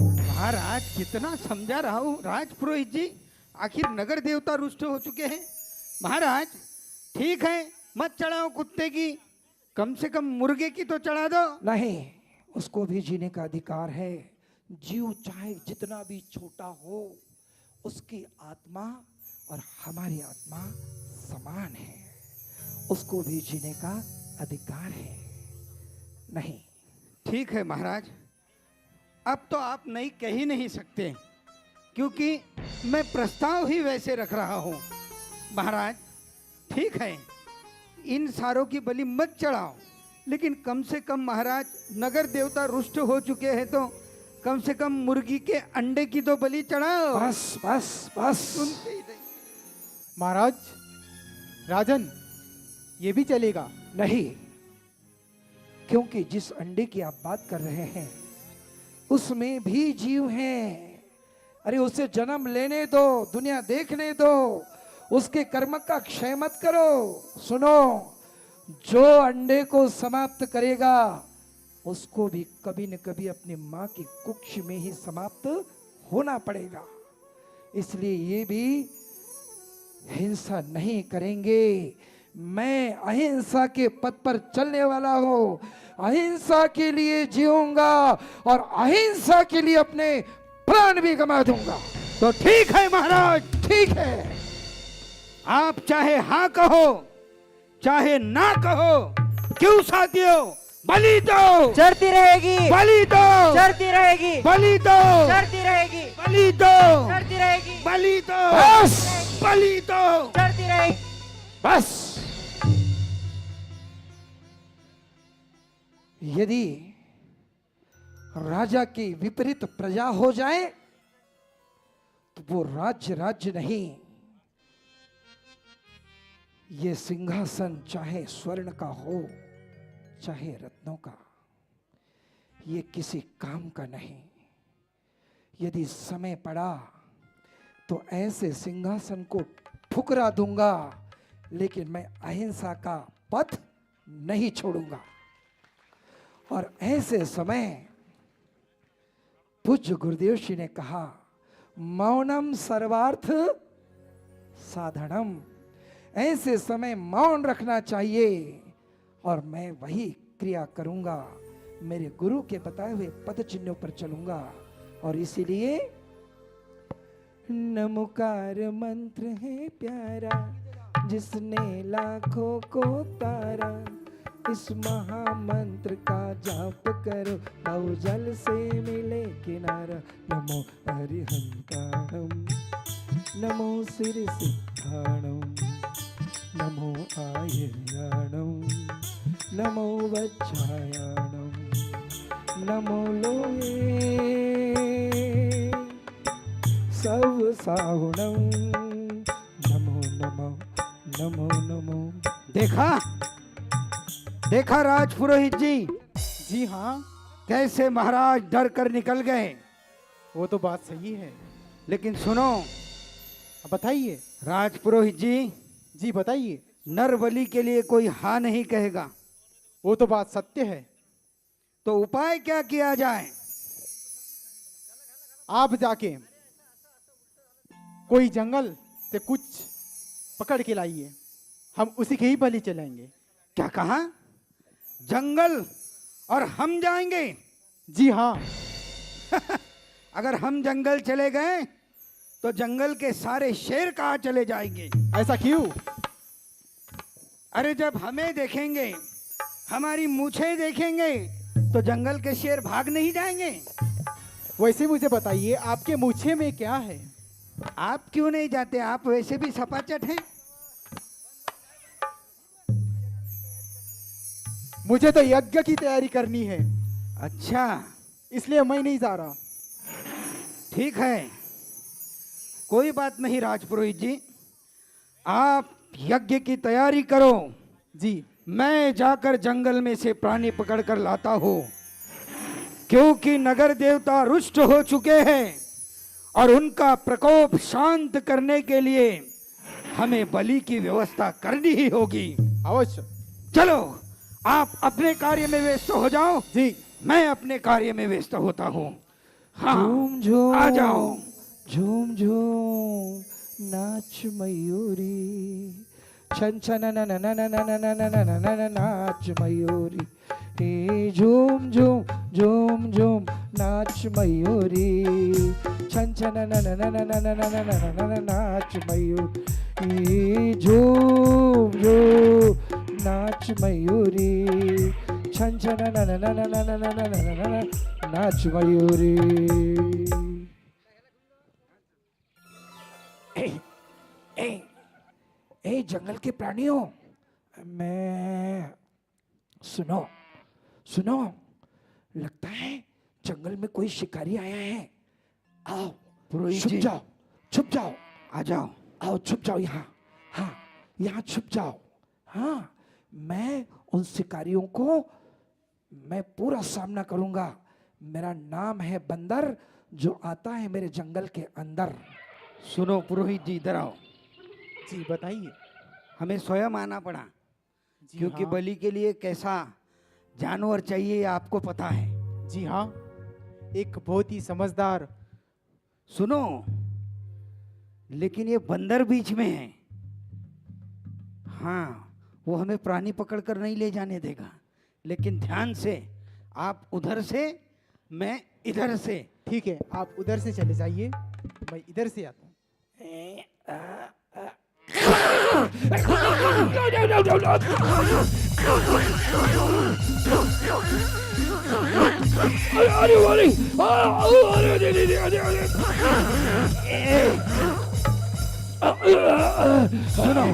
महाराज कितना समझा रहा हूँ राज पुरोहित जी, आखिर नगर देवता रुष्ट हो चुके हैं। महाराज ठीक है, मत चढ़ाओ कुत्ते की, कम से कम मुर्गे की तो चढ़ा दो। नहीं, उसको भी जीने का अधिकार है। जीव चाहे जितना भी छोटा हो, उसकी आत्मा और हमारी आत्मा समान है, उसको भी जीने का अधिकार है। नहीं, ठीक है महाराज, अब तो आप नहीं कह ही नहीं सकते, क्योंकि मैं प्रस्ताव ही वैसे रख रहा हूं। महाराज ठीक है, इन सारों की बलि मत चढ़ाओ, लेकिन कम से कम महाराज नगर देवता रुष्ट हो चुके हैं, तो कम से कम मुर्गी के अंडे की तो बलि चढ़ाओ। बस बस बस। सुनते ही नहीं। महाराज, राजन, ये भी चलेगा? नहीं, क्योंकि जिस अंडे की आप बात कर रहे हैं उसमें भी जीव हैं। अरे उसे जन्म लेने दो, दुनिया देखने दो, उसके कर्म का क्षय मत करो। सुनो, जो अंडे को समाप्त करेगा उसको भी कभी न कभी अपनी माँ की कुक्ष में ही समाप्त होना पड़ेगा। इसलिए ये भी हिंसा नहीं करेंगे। मैं अहिंसा के पथ पर चलने वाला हूं, अहिंसा के लिए जीऊंगा और अहिंसा के लिए अपने प्राण भी गंवा दूंगा। तो ठीक है महाराज, ठीक है, आप चाहे हाँ कहो चाहे ना कहो, क्यों साथियों, बलि दो। चढ़ती रहेगी, बलि दो। चढ़ती रहेगी, बलि दो। चढ़ती रहेगी, बलि दो। चढ़ती रहेगी, बलि दो। बस बलि दो। चढ़ती रहेगी। बस। यदि राजा की विपरीत प्रजा हो जाए तो वो राज्य राज्य नहीं, ये सिंहासन चाहे स्वर्ण का हो चाहे रत्नों का, ये किसी काम का नहीं। यदि समय पड़ा तो ऐसे सिंहासन को ठुकरा दूंगा, लेकिन मैं अहिंसा का पथ नहीं छोड़ूंगा। और ऐसे समय पूज्य गुरुदेव जी ने कहा, मौनम सर्वार्थ साधनम। ऐसे समय मौन रखना चाहिए और मैं वही क्रिया करूंगा, मेरे गुरु के बताए हुए पद चिन्हों पर चलूंगा। और इसीलिए नमोकार मंत्र है प्यारा, जिसने लाखों को तारा, इस महामंत्र का जाप करो, भवजल से मिले किनारा। नमो हरिहंताणम, नमो सिर सिद्धाणम, नमो आयर्याणम, नमो वज्रायाणम। नमो लोये सब साहुणम नमो नमो नमो नमो। देखा देखा राजपुरोहित जी, जी हाँ, कैसे महाराज डर कर निकल गए। वो तो बात सही है। लेकिन सुनो अब बताइए। राजपुरोहित जी, जी बताइए। नर बलि के लिए कोई हाँ नहीं कहेगा। वो तो बात सत्य है। तो उपाय क्या किया जाए? आप जाके कोई जंगल से कुछ पकड़ के लाइए, हम उसी के ही बलि चलेंगे। क्या कहा? जंगल और हम जाएंगे? जी हाँ। अगर हम जंगल चले गए तो जंगल के सारे शेर कहाँ चले जाएंगे? ऐसा क्यों? अरे जब हमें देखेंगे, हमारी मूछें देखेंगे तो जंगल के शेर भाग नहीं जाएंगे? वैसे मुझे बताइए, आपके मूछे में क्या है? आप क्यों नहीं जाते? आप वैसे भी सपाचट हैं। मुझे तो यज्ञ की तैयारी करनी है, अच्छा इसलिए मैं नहीं जा रहा। ठीक है, कोई बात नहीं राजपुरोहित जी, आप यज्ञ की तैयारी करो। जी। मैं जाकर जंगल में से प्राणी पकड़ कर लाता हूँ, क्योंकि नगर देवता रुष्ट हो चुके हैं और उनका प्रकोप शांत करने के लिए हमें बलि की व्यवस्था करनी ही होगी। अवश्य। चलो आप अपने कार्य में व्यस्त हो जाओ। जी। मैं अपने कार्य में व्यस्त होता हूँ। हाँ, झूम झूम आ जाओ। झूम झूम नाच मयूरी, छन छन न न न न न न न न न न न नाच मयूरी। हे झूम झूम झूम झूम नाच मयूरी, छन छन न न न न न न न न न न न नाच मयूरी। झूम झूम नाच मयूरी, छन छन न न न न न न न न न न नाच मयूरी। ए जंगल के प्राणियों, मैं सुनो सुनो, लगता है जंगल में कोई शिकारी आया है। आओ पुरोहित छुप जी। जाओ, छुप जाओ, आ जाओ। आओ छुप जाओ यहाँ। हाँ, यहाँ छुप जाओ। हाँ, मैं उन शिकारियों को मैं पूरा सामना करूंगा। मेरा नाम है बंदर, जो आता है मेरे जंगल के अंदर। सुनो पुरोहित जी, इधर आओ। जी बताइए। हमें स्वयं आना पड़ा, जी क्योंकि हाँ। बलि के लिए कैसा जानवर चाहिए ये आपको पता है। जी हाँ, एक बहुत ही समझदार। सुनो, लेकिन ये बंदर बीच में है। हाँ, वो हमें प्राणी पकड़कर नहीं ले जाने देगा। लेकिन ध्यान से, आप उधर से, मैं इधर से। ठीक है, आप उधर से चले जाइए, मैं इधर से आता हूँ। अरे वाली, सुनो,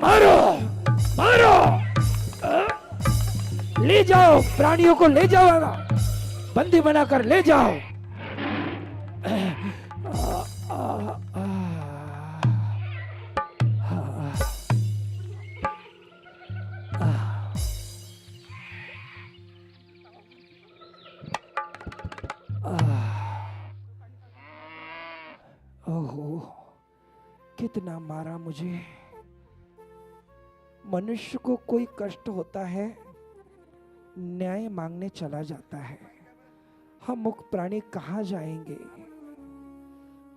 मारो मारो, ले जाओ प्राणियों को, ले जाओ, बंदी बनाकर ले जाओ। ओहो, कितना मारा मुझे। मनुष्य को कोई कष्ट होता है, न्याय मांगने चला जाता है। हम मुख प्राणी कहाँ जाएंगे,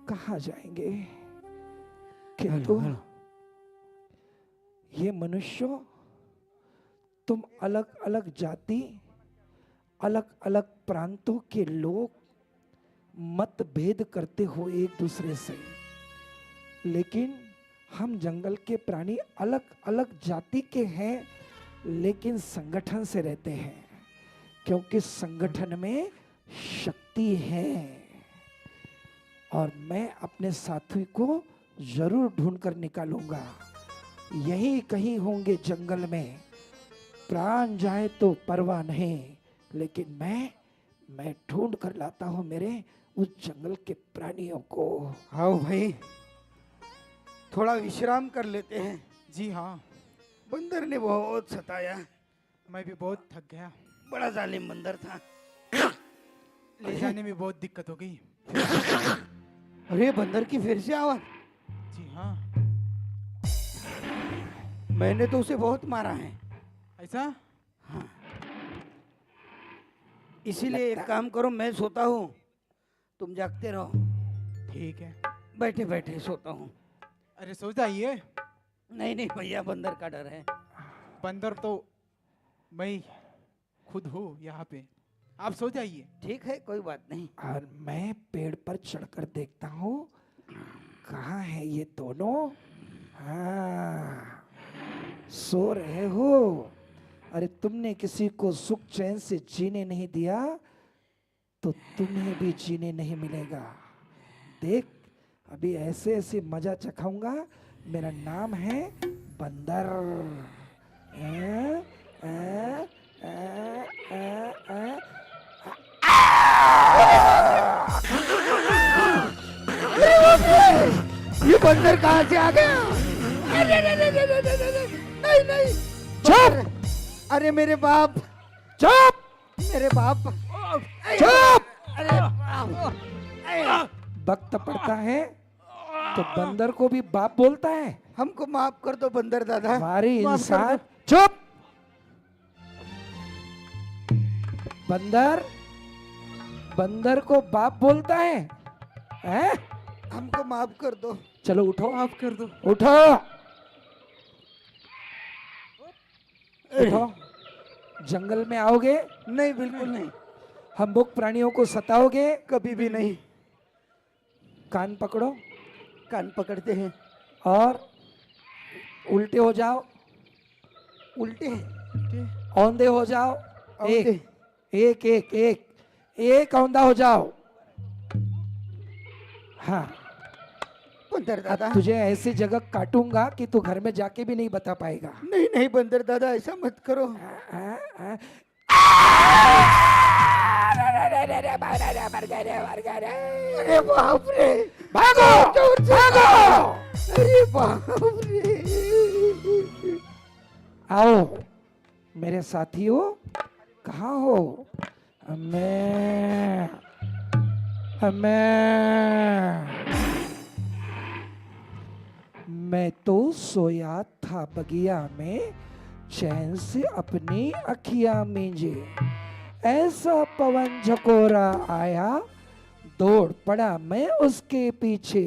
कहाँ जाएंगे? किंतु ये मनुष्यों, तुम अलग अलग जाति, अलग अलग प्रांतों के लोग मतभेद करते हो एक दूसरे से, लेकिन हम जंगल के प्राणी अलग अलग जाति के हैं, लेकिन संगठन से रहते हैं, क्योंकि संगठन में शक्ति है। और मैं अपने साथी को जरूर ढूंढ कर निकालूंगा। यही कहीं होंगे जंगल में, प्राण जाए तो परवाह नहीं, लेकिन मैं ढूंढ कर लाता हूं मेरे उस जंगल के प्राणियों को। आओ भाई, थोड़ा विश्राम कर लेते हैं। जी हाँ, बंदर ने बहुत सताया, मैं भी बहुत थक गया। बड़ा जालिम बंदर था। ले जाने में बहुत दिक्कत हो गई। अरे बंदर की फिर से आवाज। जी हाँ। मैंने तो उसे बहुत मारा है। ऐसा? हाँ। इसीलिए एक काम करो, मैं सोता हूँ, तुम जागते रहो। ठीक है। बैठे बैठे सोता हूँ। अरे सो जाइए। नहीं नहीं भैया, बंदर का डर है। बंदर तो मैं खुद हूँ यहाँ पे, आप सो जाइए। ठीक है, कोई बात नहीं। और मैं पेड़ पर चढ़कर देखता हूँ कहाँ है ये दोनों। हाँ, सो रहे हो। अरे तुमने किसी को सुख चैन से जीने नहीं दिया, तो तुम्हें भी जीने नहीं मिलेगा। देख, अभी ऐसे ऐसे मजा चखाऊंगा। मेरा नाम है बंदर। ये बंदर कहाँ से आ गया? नहीं नहीं, चुप! अरे मेरे बाप, चुप! मेरे बाप, चुप! अरे वक्त पड़ता है तो बंदर को भी बाप बोलता है। हमको माफ कर दो बंदर दादा। हमारी माफ कर इंसान। दो। चुप! बंदर को बाप बोलता है, हैं? हमको माफ कर दो। चलो उठो, माफ कर दो। उठो, उठो। जंगल में आओगे? नहीं, बिल्कुल नहीं, हम बुक प्राणियों को सताओगे? कभी भी नहीं। कान पकड़ो कान पकड़ते हैं। और उल्टे हो जाओ, उल्टे औंधे हो जाओ। औंधे। एक एक एक एक औंधा हो जाओ। हाँ, बंदर दादा। अब तुझे ऐसी जगह काटूंगा कि तू घर में जाके भी नहीं बता पाएगा। नहीं नहीं बंदर दादा, ऐसा मत करो। अरे बाप रे, भागो, भागो! अरे बाप रे। आओ मेरे साथियों, कहाँ हो? मैं तो सोया था बगिया में, चैन से अपनी अखियां मींजे। ऐसा पवन झकोरा आया, दौड़ पड़ा मैं उसके पीछे।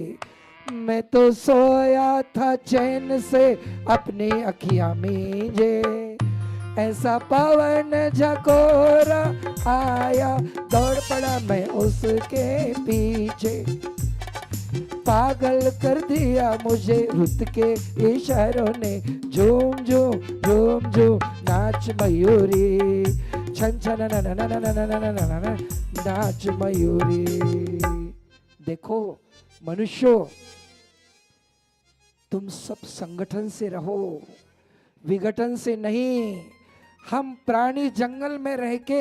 मैं तो सोया था चैन से अपनी अखियां मींजे। ऐसा पवन झकोरा आया, दौड़ पड़ा मैं उसके पीछे। पागल कर दिया मुझे रुत के इशारों ने। झूम झूम झूम झूम नाच मयूरी, छन छन न न न न न न न न न नाच मयूरी। देखो मनुष्यों, तुम सब संगठन से रहो, विघटन से नहीं। हम प्राणी जंगल में रह के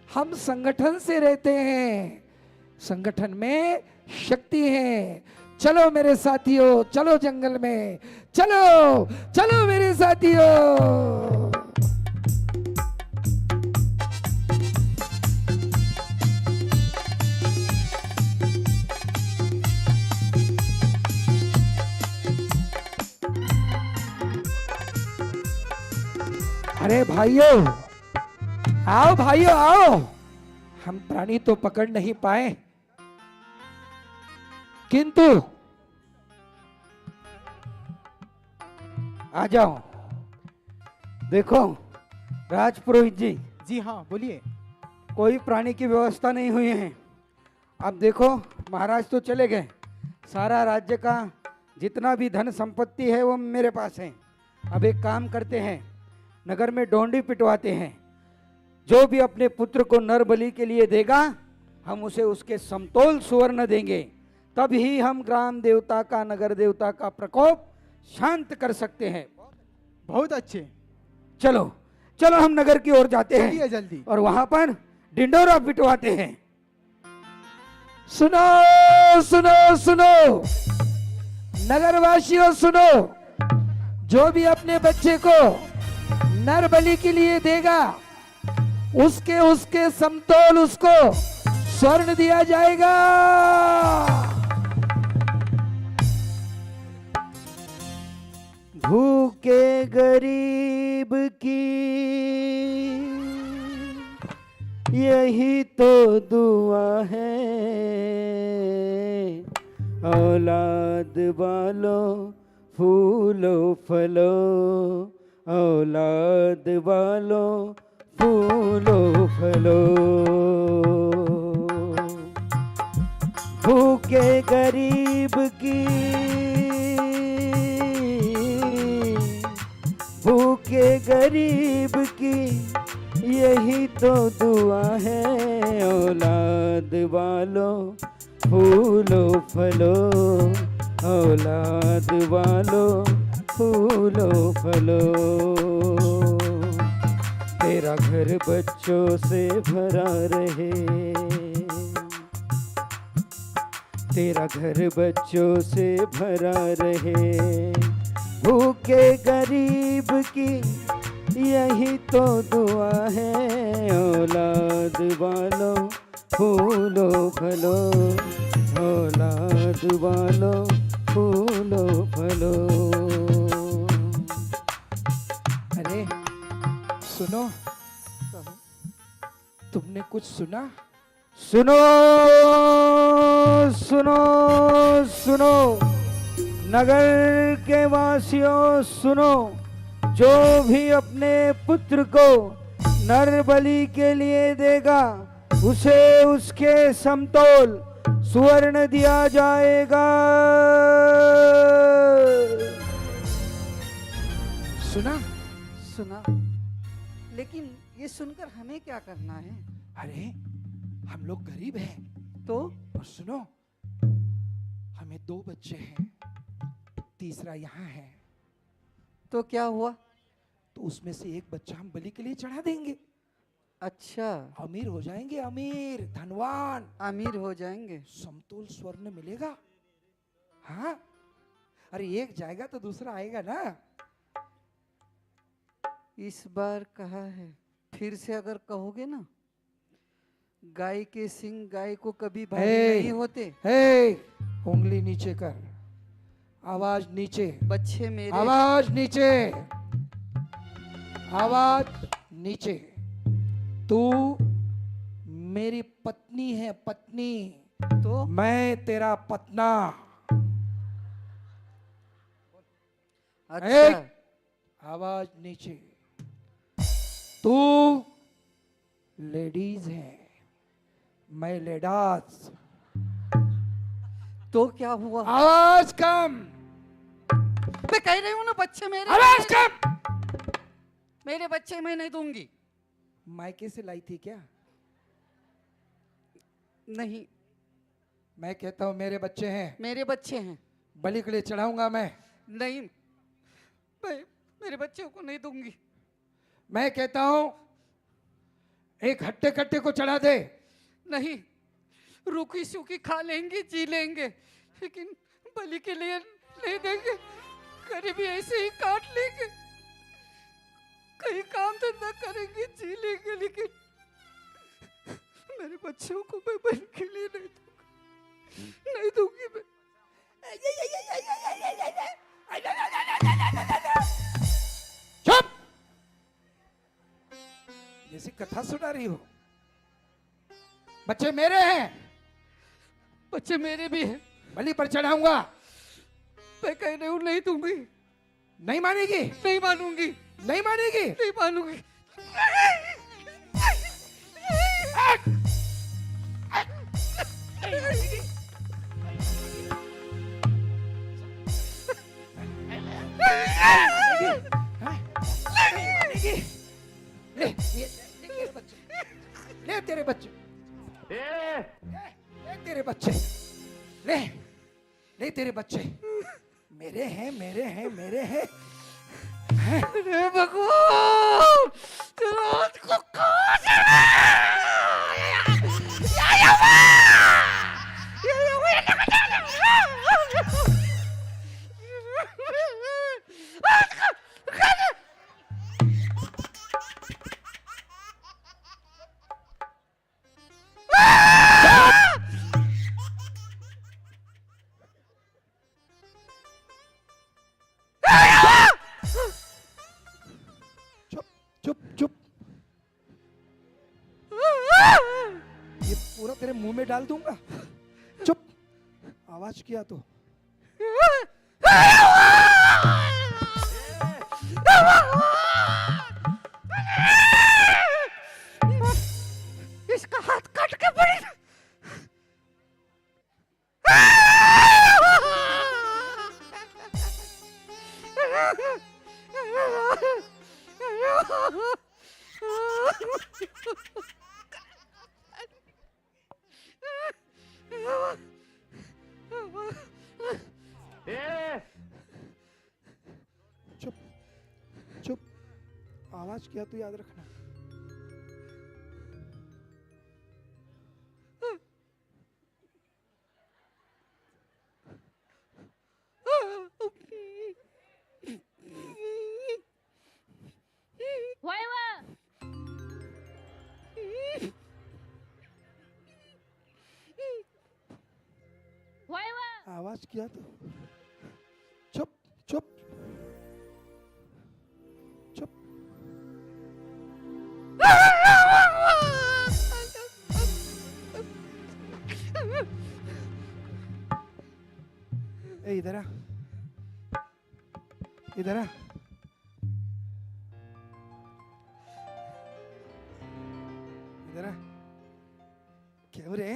हम संगठन से रहते हैं। संगठन में शक्ति है। चलो मेरे साथियों, चलो जंगल में, चलो चलो मेरे साथियों। अरे भाइयों, आओ भाइयों आओ। हम प्राणी तो पकड़ नहीं पाए, किंतु आ जाओ। देखो राजपुरोहित जी, जी हाँ, बोलिए। कोई प्राणी की व्यवस्था नहीं हुई है। अब देखो महाराज तो चले गए, सारा राज्य का जितना भी धन संपत्ति है वो मेरे पास है। अब एक काम करते हैं, नगर में डोंडी पिटवाते हैं। जो भी अपने पुत्र को नर बलि के लिए देगा हम उसे उसके समतोल सुवर्ण देंगे, तब ही हम ग्राम देवता का, नगर देवता का प्रकोप शांत कर सकते हैं। बहुत अच्छे, चलो चलो हम नगर की ओर जाते चलिए हैं जल्दी। और वहां पर डिंडोरा पिटवाते हैं। सुनो सुनो सुनो, नगरवासियों सुनो, जो भी अपने बच्चे को नर बलि के लिए देगा उसके उसके समतोल उसको स्वर्ण दिया जाएगा। भूखे गरीब की यही तो दुआ है, औलाद वालों फूलो फलो, औलाद वालों फूलो फलो। भूखे गरीब की, भूखे गरीब की यही तो दुआ है, औलाद वालों फूलो फलो, औलाद वालों फूलो फलो। तेरा घर बच्चों से भरा रहे, तेरा घर बच्चों से भरा रहे, भूखे गरीब की यही तो दुआ है, औलाद वालों फूलो फलो, औलाद वालों फूलो फलो। अरे सुनो, तुमने कुछ सुना? सुनो सुनो सुनो, नगर के वासियों सुनो, जो भी अपने पुत्र को नर बलि के लिए देगा उसे उसके समतोल सुवर्ण दिया जाएगा। सुना? सुना, लेकिन ये सुनकर हमें क्या करना है? अरे हम लोग गरीब हैं तो और सुनो, हमें 2 बच्चे हैं, तीसरा यहाँ है, तो क्या हुआ? तो उसमें से एक बच्चा हम बलि के लिए चढ़ा देंगे, अच्छा, अमीर हो जाएंगे, अमीर धनवान, अमीर हो जाएंगे। समतोल स्वर्ण मिलेगा। हाँ, अरे एक जाएगा तो दूसरा आएगा ना। इस बार कहा है, फिर से अगर कहोगे ना, गाय के सिंग गाय को कभी भारी नहीं होते। हे, उंगली नीचे कर, आवाज नीचे, बच्चे मेरे, आवाज नीचे, आवाज नीचे। तू मेरी पत्नी है, पत्नी, तो मैं तेरा पतना। अच्छा, आवाज नीचे। तू लेडीज है, मैं लेडास। तो क्या हुआ? आवाज कम, मैं कह रही हूँ ना, बच्चे मेरे, आवाज कम। मेरे बच्चे मैं नहीं दूंगी। मायके से लाई थी क्या? नहीं, मैं कहता हूं मेरे बच्चे हैं, मेरे बच्चे हैं। बलि के लिए चढ़ाऊंगा मैं। नहीं, मैं मेरे बच्चों को नहीं दूंगी। मैं कहता हूं एक हट्टे कट्टे को चढ़ा दे। नहीं, रूखी सूखी खा लेंगे, जी लेंगे, लेकिन बलि के लिए नहीं देंगे। गरीबी ऐसे ही काट लेंगे, कहीं काम धंधा करेंगे, जी लेंगे, लेकिन मेरे बच्चों को मैं बलि के लिए नहीं दूंगी मैं। चुप, जैसी कथा सुना रही हो। बच्चे मेरे हैं, बच्चे मेरे भी हैं। बलि पर चढ़ाऊंगा। मैं कह रही हूँ नहीं दूंगी। नहीं मानेगी? नहीं मानूंगी, नहीं मानेगी? नहीं मानूंगी। तेरे बच्चे, ले तेरे बच्चे, ले ले तेरे बच्चे, मेरे हैं मेरे हैं मेरे हैं। अरे भगवान, तेरा हाथ को काट चुप चुप चुप, ये पूरा तेरे मुंह में डाल दूंगा। चुप, आवाज किया तो इसका हाथ काट के पड़ी। चुप चुप, आवाज किया तो याद रखना। आवाज किया तो चुप चुप चुप। ए इधर आ, इधर आ। इधर आ, क्यों रे?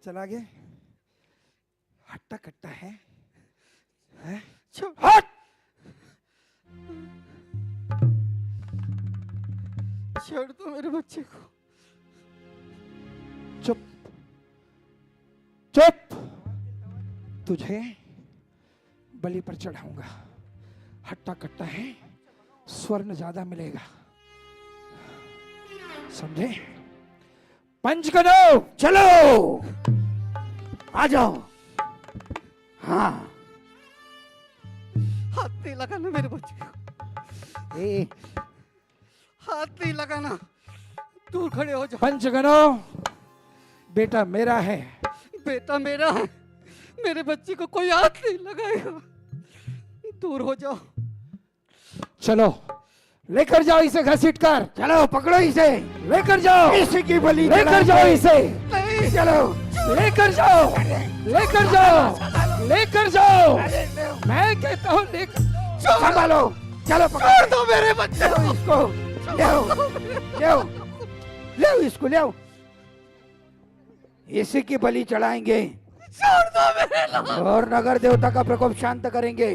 चला गए, हट्टा कट्टा है, हैं? हट! छोड़ दो मेरे बच्चे को। चुप चुप, तुझे बलि पर चढ़ाऊंगा। हट्टा कट्टा है, स्वर्ण ज्यादा मिलेगा, समझे? पंचगनो चलो, आ जाओ। हाँ, हाथ नहीं लगाना मेरे बच्चे को, ए हाथ नहीं लगाना, दूर खड़े हो जाओ। पंचगनो, बेटा मेरा है। बेटा मेरा है, मेरे बच्चे को कोई हाथ नहीं लगाएगा, दूर हो जाओ। चलो लेकर जाओ इसे घसीट कर। चलो पकड़ो इसे, लेकर जाओ, इसी की बलि लेकर जाओ इसे। नहीं, चलो लेकर जाओ, लेकर जाओ, लेकर जाओ। मैं कहता हूँ लेकर संभालो। चलो पकड़ दो मेरे बच्चे को, इसको ले ले इसको, ले इसी की बलि चढ़ाएंगे। छोड़ दो मेरे लोग। और नगर देवता का प्रकोप शांत करेंगे।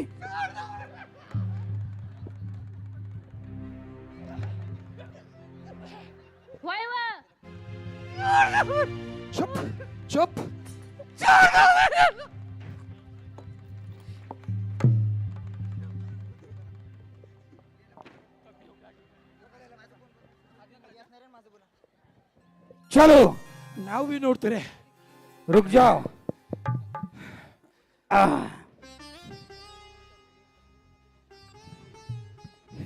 चुप चुप, छोड़ दो मेरे लोग। चलो नाव भी नोड़ते रहे, रुक जाओ।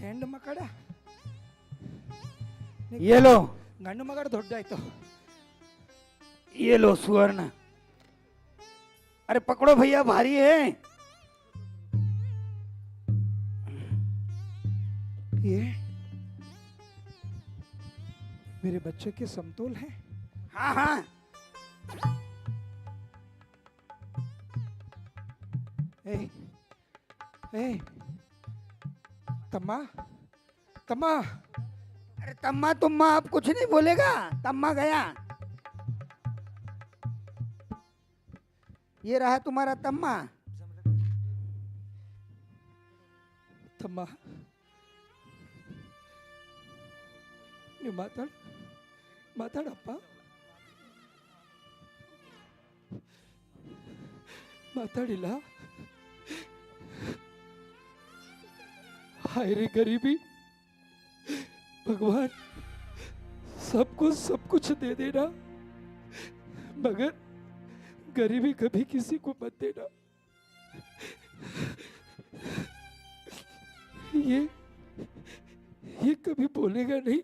ಹೆಣ್ಣು ಮಕ್ಕಳ ये लो, ಗಂಡು ಮಗಡ ದೊಡ್ಡಾಯ್ತು। ये लो स्वर्ण। अरे पकड़ो भैया, भारी है। ये मेरे बच्चे के समतोल है। हाँ हाँ, ए ए तम्मा तम्मा, अरे तम्मा तुम्मा अब कुछ नहीं बोलेगा, तम्मा गया। ये रहा तुम्हारा तम्मा। ತಮ್ಮ ನೀವು ಮಾತಾಡು ಮಾತಾಡಪ್ಪ ಮಾತಾಡಿಲ್ಲ हाय रे गरीबी भगवान सबको सब कुछ दे देना मगर गरीबी कभी किसी को मत देना ये कभी बोलेगा नहीं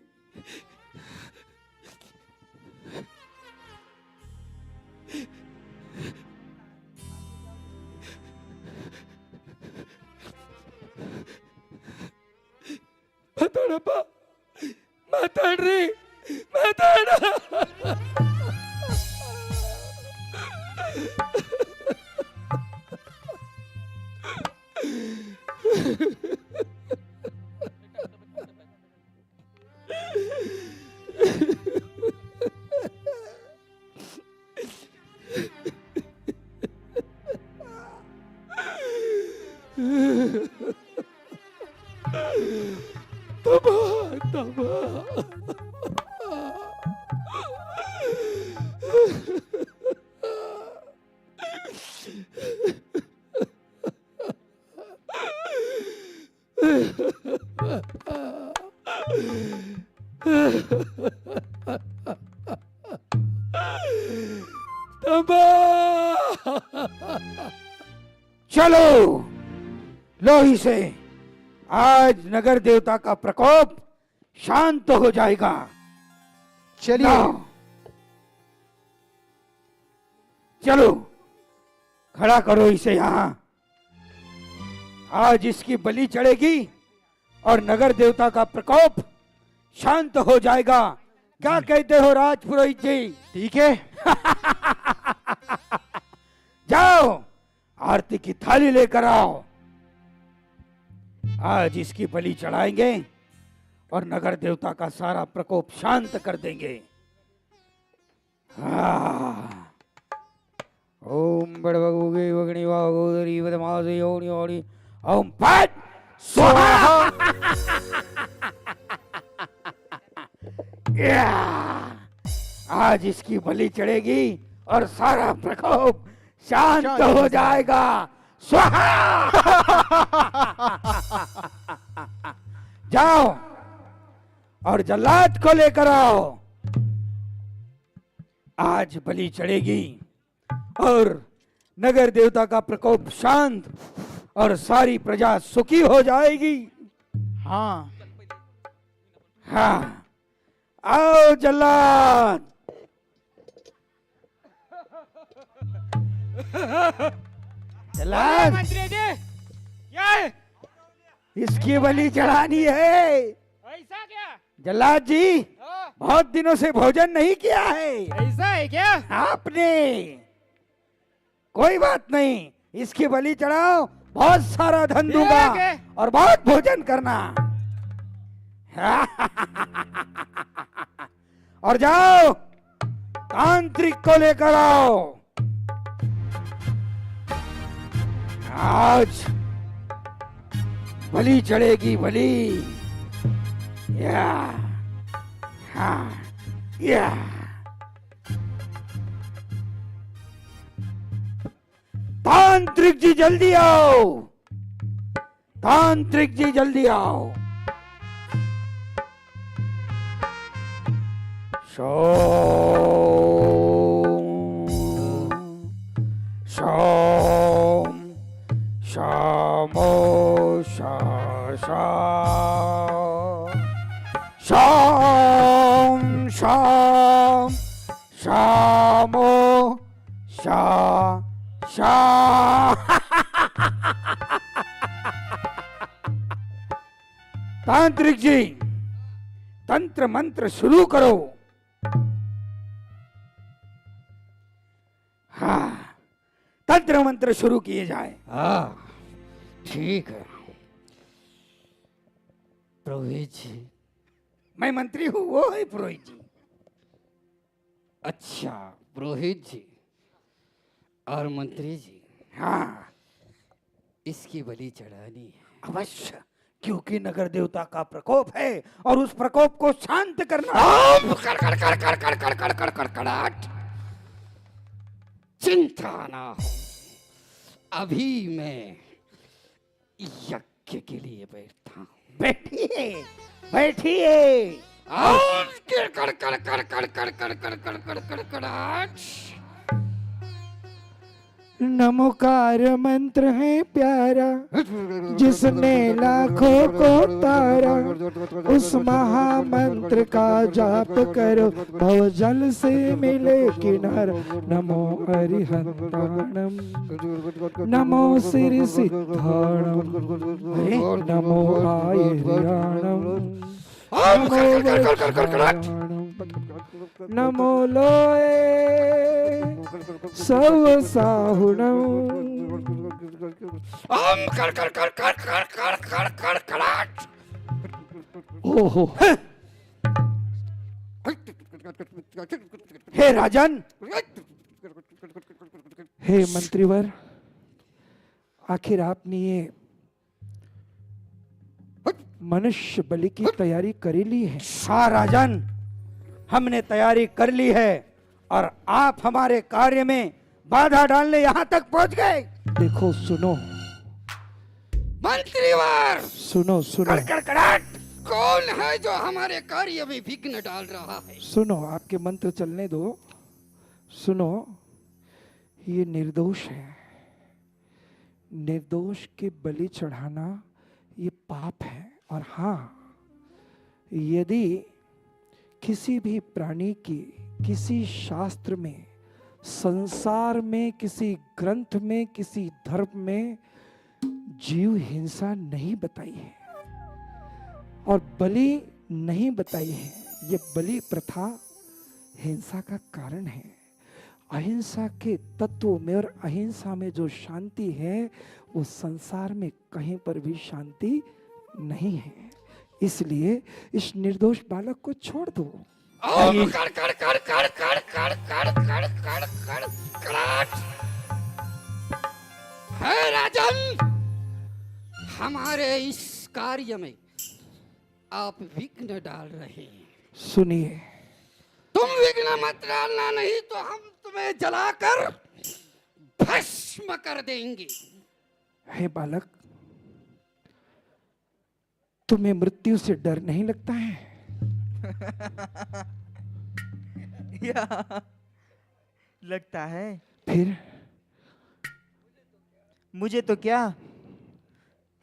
ಮಾತಾಡಪ್ಪ ಮಾತಾಡ್ರಿ ಮಾತಾಡ चलो लोही से आज नगर देवता का प्रकोप शांत हो जाएगा। चलिए लाओ। चलो खड़ा करो इसे यहाँ। आज इसकी बलि चढ़ेगी और नगर देवता का प्रकोप शांत हो जाएगा। क्या कहते हो राजपुरोहित जी? ठीक है जाओ आरती की थाली लेकर आओ। आज इसकी बलि चढ़ाएंगे और नगर देवता का सारा प्रकोप शांत कर देंगे। ओम बड़बगुगे वगणी वागोदरी वदमासे योनि योनि ओम फट स्वाहा। आज इसकी बलि चढ़ेगी और सारा प्रकोप शांत हो जाएगा। स्वाहा। जाओ और जल्लाद को लेकर आओ। आज बलि चढ़ेगी और नगर देवता का प्रकोप शांत और सारी प्रजा सुखी हो जाएगी। हाँ हाँ आओ जल्लाद। जल्लाद मंत्री जी क्या है? इसकी बलि चढ़ानी है। ऐसा क्या? जल्लाद जी हाँ, बहुत दिनों से भोजन नहीं किया है ऐसा है क्या? आपने। कोई बात नहीं, इसकी बलि चढ़ाओ, बहुत सारा धन दूंगा ठीक है। और बहुत भोजन करना। और जाओ तांत्रिक को लेकर आओ। आज बलि चढ़ेगी बलि। या हाँ या तांत्रिक जी जल्दी आओ। तांत्रिक जी जल्दी आओ। शोम शामो शा शाम शाम शामो शा तांत्रिक जी तंत्र मंत्र शुरू करो। हाँ तंत्र मंत्र शुरू किए जाए। हाँ ठीक है पुरोहित जी। मैं मंत्री हूँ, वो है पुरोहित जी। अच्छा पुरोहित जी और मंत्री जी, हाँ इसकी बलि चढ़ानी है। अवश्य क्योंकि नगर देवता का प्रकोप है और उस प्रकोप को शांत करना। कड़कड़ाहट। चिंता ना हो, अभी मैं यज्ञ के लिए बैठता हूँ। बैठिए बैठिए। कड़कड़ाहट। नमोकार मंत्र है प्यारा, जिसने लाखों को तारा, उस महामंत्र का जाप करो, भव जल से मिले किनारा। नमो अरिहंताणम, नमो सिर सिद्धाणम, नमो आयर्याणम, नमो लोए सव साहुणम। ओहो, हे राजन, हे मंत्रीवर, आखिर आपने ये मनुष्य बलि की तैयारी कर ली है? हाँ राजन, हमने तैयारी कर ली है और आप हमारे कार्य में बाधा डालने यहाँ तक पहुँच गए। देखो सुनो मंत्रीवर, सुनो सुनो कड़कड़ाहट। कौन है जो हमारे कार्य में विघ्न डाल रहा है? सुनो, आपके मंत्र चलने दो। सुनो, ये निर्दोष है। निर्दोष के बलि चढ़ाना ये पाप है। और हाँ, यदि किसी भी प्राणी की किसी शास्त्र में, संसार में, किसी ग्रंथ में, किसी धर्म में जीव हिंसा नहीं बताई है और बलि नहीं बताई है, ये बलि प्रथा हिंसा का कारण है। अहिंसा के तत्वों में और अहिंसा में जो शांति है वो संसार में कहीं पर भी शांति नहीं है। इसलिए इस निर्दोष बालक को छोड़ दो। है राजन, हमारे इस कार्य में आप विघ्न डाल रहे हैं। सुनिए, तुम विघ्न मत डालना, नहीं तो हम तुम्हें जलाकर भस्म कर देंगे। हे बालक, तुम्हें मृत्यु से डर नहीं लगता है? या लगता है। फिर मुझे तो क्या,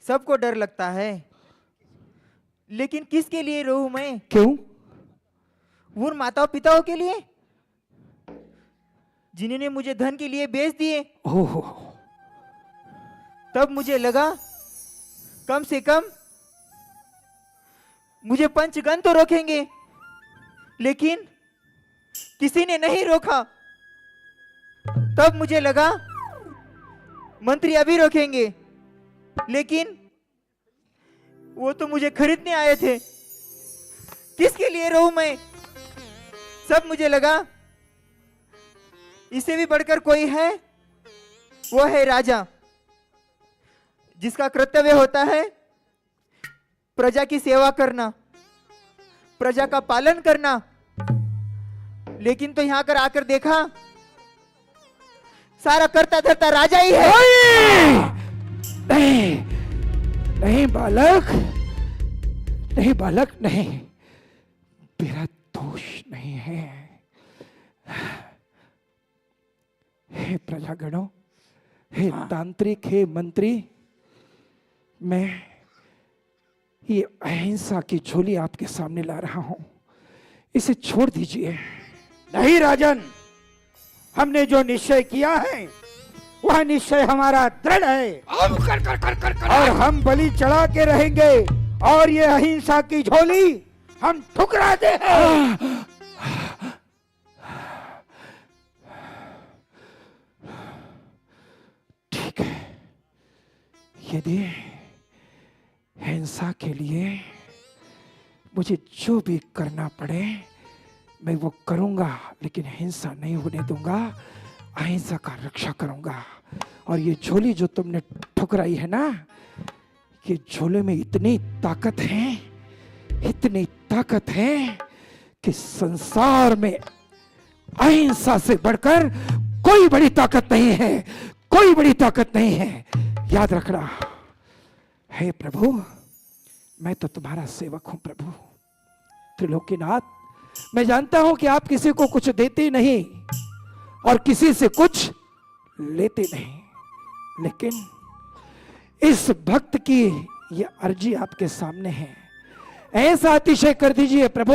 सबको डर लगता है, लेकिन किसके लिए रहूं मैं? क्यों? उन माताओं पिताओं के लिए जिन्होंने मुझे धन के लिए बेच दिए। ओहो, तब मुझे लगा कम से कम मुझे पंचगण तो रोकेंगे, लेकिन किसी ने नहीं रोका। तब मुझे लगा मंत्री अभी रोकेंगे, लेकिन वो तो मुझे खरीदने आए थे। किसके लिए रहूं मैं? सब मुझे लगा इससे भी बढ़कर कोई है, वो है राजा, जिसका कर्तव्य होता है प्रजा की सेवा करना, प्रजा का पालन करना। लेकिन तो यहां कर आकर देखा सारा करता धरता राजा ही है। नहीं नहीं बालक, नहीं बालक, नहीं, मेरा दोष नहीं है। हे प्रजागणों, हे तांत्रिक, हे मंत्री, मैं ये अहिंसा की झोली आपके सामने ला रहा हूं, इसे छोड़ दीजिए। नहीं राजन, हमने जो निश्चय किया है वह निश्चय हमारा दृढ़ है और हम बलि चढ़ा के रहेंगे और ये अहिंसा की झोली हम ठुकराते हैं। ठीक है, यदि हिंसा के लिए मुझे जो भी करना पड़े मैं वो करूंगा, लेकिन हिंसा नहीं होने दूंगा, अहिंसा का रक्षा करूंगा। और ये झोली जो तुमने ठुकराई है ना, ये झोले में इतनी ताकत है कि संसार में अहिंसा से बढ़कर कोई बड़ी ताकत नहीं है, कोई बड़ी ताकत नहीं है। याद रखना। हे प्रभु, मैं तो तुम्हारा सेवक हूं प्रभु त्रिलोकीनाथ। मैं जानता हूं कि आप किसी को कुछ देते नहीं और किसी से कुछ लेते नहीं, लेकिन इस भक्त की ये अर्जी आपके सामने है। ऐसा अतिशय कर दीजिए प्रभु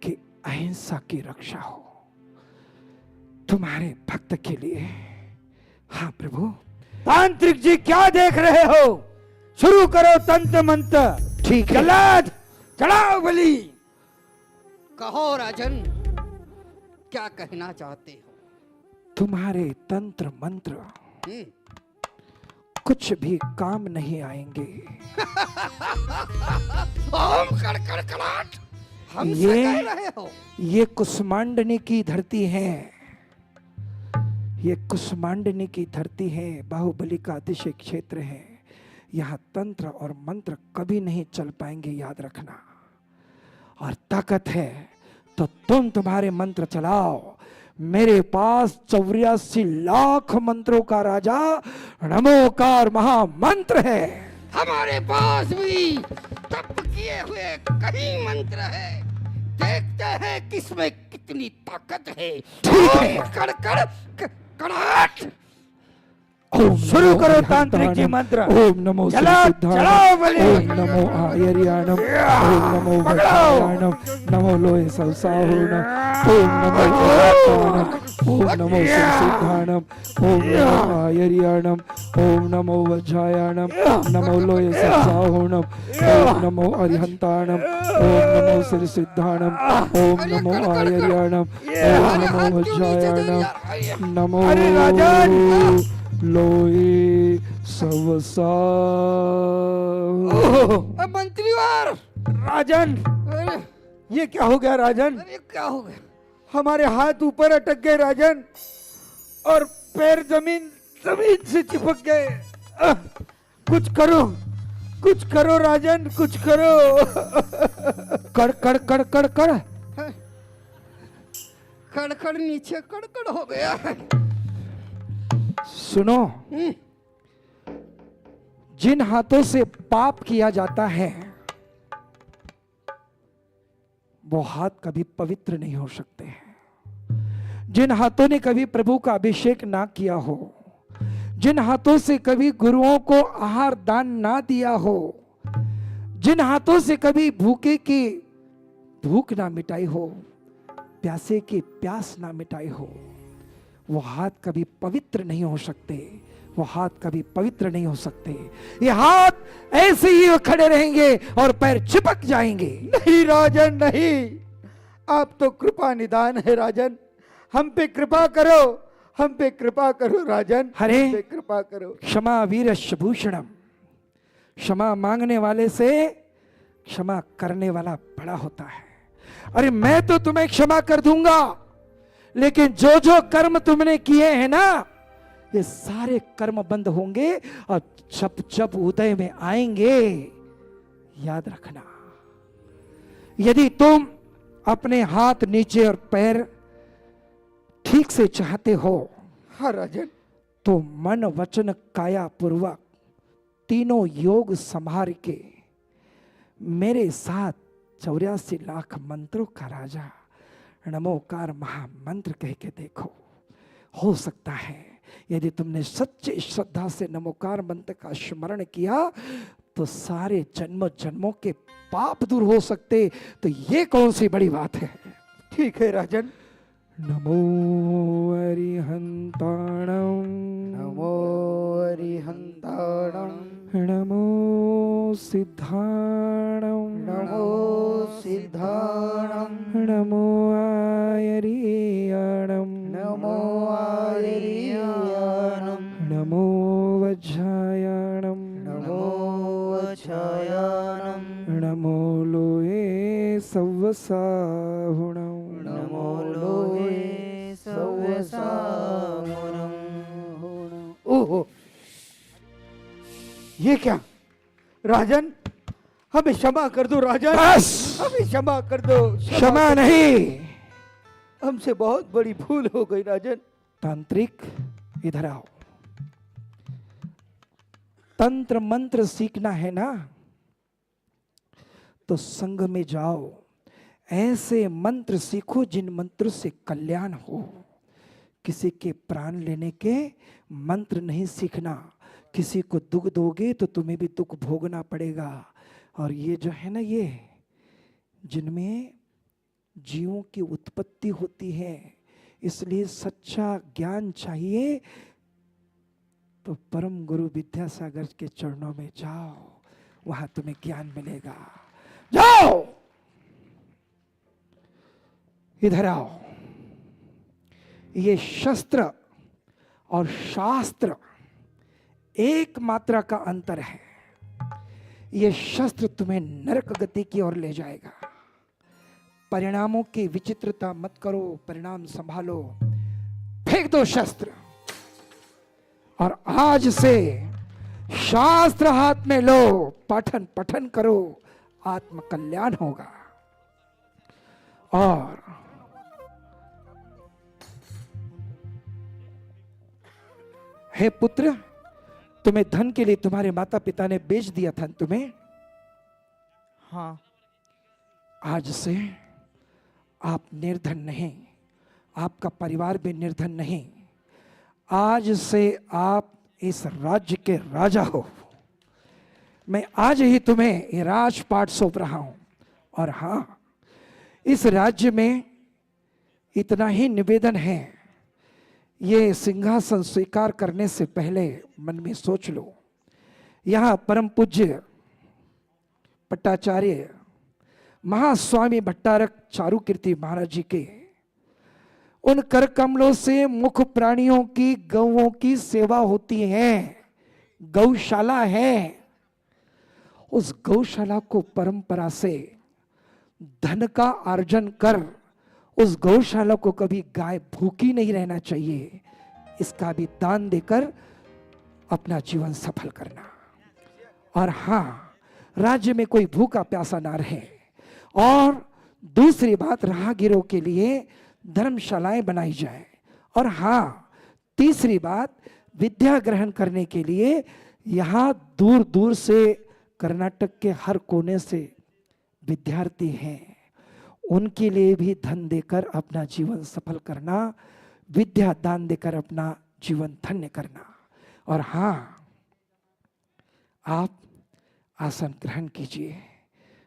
कि अहिंसा की रक्षा हो तुम्हारे भक्त के लिए। हाँ प्रभु। तांत्रिक जी क्या देख रहे हो? शुरू करो तंत्र मंत्र। ठीक है। जल्लाद चढ़ाओ बलि। कहो राजन, क्या कहना चाहते हो? तुम्हारे तंत्र मंत्र कुछ भी काम नहीं आएंगे। ओम कड़कड़ाहट हमसे कह रहे हो? ये कुसुमांडनी की धरती है, ये कुसुमांडनी की धरती है, बाहुबली का अतिशय क्षेत्र है। यहाँ तंत्र और मंत्र कभी नहीं चल पाएंगे, याद रखना। और ताकत है तो तुम तुम्हारे मंत्र चलाओ। मेरे पास 84 लाख मंत्रों का राजा नमोकार महामंत्र है। हमारे पास भी तप किए हुए कई मंत्र है। देखते हैं किसमें कितनी ताकत है। कड़कड़ाहट। शुरू करो तांत्रिक जी मंत्र। ओम नमो चलाओ बलि। ओम नमो आयर्याणम, ओम नमो वज्रायणम, नमो लोहे सवसाहुर्णम, ओम नमो वज्रायणम, ओम नमो सिद्धाणम, ओम नमो आयर्याणम, ओम नमो वज्रायणम, नमो लोहे सवसाहुर्णम, ओम नमो अरिहंताणम, ओम नमो सिद्धाणम, ओम नमो आयर्याणम, ओम नमो वज्रायणम, नमो लोए सवसा। मंत्रीवर राजन, ये क्या हो गया राजन? अरे क्या हो गया? हमारे हाथ ऊपर अटक गए राजन और पैर जमीन से चिपक गए। कुछ करो राजन, कुछ करो। कड़ कड़ कड़ कड़ कड़ खड़खड़ नीचे कड़कड़ हो गया। सुनो, जिन हाथों से पाप किया जाता है वो हाथ कभी पवित्र नहीं हो सकते हैं। जिन हाथों ने कभी प्रभु का अभिषेक ना किया हो, जिन हाथों से कभी गुरुओं को आहार दान ना दिया हो, जिन हाथों से कभी भूखे की भूख ना मिटाई हो, प्यासे की प्यास ना मिटाई हो, वो हाथ कभी पवित्र नहीं हो सकते। वो हाथ कभी पवित्र नहीं हो सकते। ये हाथ ऐसे ही खड़े रहेंगे और पैर चिपक जाएंगे। नहीं राजन नहीं, आप तो कृपा निदान है राजन। हम पे कृपा करो, हम पे कृपा करो राजन। हरे हम पे कृपा करो। क्षमा वीरस्य भूषणम। क्षमा मांगने वाले से क्षमा करने वाला बड़ा होता है। अरे मैं तो तुम्हें क्षमा कर दूंगा, लेकिन जो जो कर्म तुमने किए हैं ना, ये सारे कर्म बंद होंगे और जब जब उदय में आएंगे, याद रखना। यदि तुम अपने हाथ नीचे और पैर ठीक से चाहते हो, हाँ राजन, तो मन वचन काया पूर्वक तीनों योग संभार के मेरे साथ 84 लाख मंत्रों का राजा नमोकार महामंत्र कह के देखो। हो सकता है यदि तुमने सच्चे श्रद्धा से नमोकार मंत्र का स्मरण किया तो सारे जन्म जन्मों के पाप दूर हो सकते। तो ये कौन सी बड़ी बात है। ठीक है राजन। नमो अरिहंताणं, नमो अरिहंताणं, नमो सिद्धाणं, नमो सिद्धाणं, नमो आयर्याणं, नमो आयर्याणं, नमो वज्रायणं, नमो वज्रायणं, नमो लोहे सवसाहुणं, नमो लोहे सवसाहुणं। ओहो, ये क्या राजन, हमें क्षमा कर दो राजन, बस। हमें क्षमा कर दो। क्षमा नहीं, हमसे बहुत बड़ी भूल हो गई राजन। तांत्रिक इधर आओ। तंत्र मंत्र सीखना है ना, तो संघ में जाओ, ऐसे मंत्र सीखो जिन मंत्र से कल्याण हो। किसी के प्राण लेने के मंत्र नहीं सीखना, किसी को दुख दोगे तो तुम्हें भी दुख भोगना पड़ेगा। और ये जो है ना, ये जिनमें जीवों की उत्पत्ति होती है, इसलिए सच्चा ज्ञान चाहिए तो परम गुरु विद्यासागर के चरणों में जाओ, वहां तुम्हें ज्ञान मिलेगा। जाओ, इधर आओ। ये शस्त्र और शास्त्र एक मात्रा का अंतर है। ये शस्त्र तुम्हें नरक गति की ओर ले जाएगा। परिणामों की विचित्रता मत करो, परिणाम संभालो। फेंक दो शस्त्र और आज से शास्त्र हाथ में लो, पठन पठन करो, आत्म कल्याण होगा। और हे पुत्र, तुम्हें धन के लिए तुम्हारे माता पिता ने बेच दिया था तुम्हें। हाँ। आज से आप निर्धन नहीं, आपका परिवार भी निर्धन नहीं। आज से आप इस राज्य के राजा हो। मैं आज ही तुम्हें ये राजपाट सौंप रहा हूं। और हाँ, इस राज्य में इतना ही निवेदन है, ये सिंहासन स्वीकार करने से पहले मन में सोच लो, यहाँ परम पूज्य पट्टाचार्य महास्वामी भट्टारक चारुकीर्ति महाराज जी के उन कर कमलों से मुख प्राणियों की, गौओं की सेवा होती है। गौशाला है। उस गौशाला को परंपरा से धन का अर्जन कर, उस गौशाला को कभी गाय भूखी नहीं रहना चाहिए, इसका भी दान देकर अपना जीवन सफल करना। और हाँ, राज्य में कोई भूखा प्यासा ना रहे। और दूसरी बात, राहगीरों के लिए धर्मशालाएं बनाई जाए। और हाँ, तीसरी बात, विद्या ग्रहण करने के लिए यहाँ दूर दूर से, कर्नाटक के हर कोने से विद्यार्थी हैं, उनके लिए भी धन देकर अपना जीवन सफल करना, विद्या दान देकर अपना जीवन धन्य करना। और हाँ, आप आसन ग्रहण कीजिए।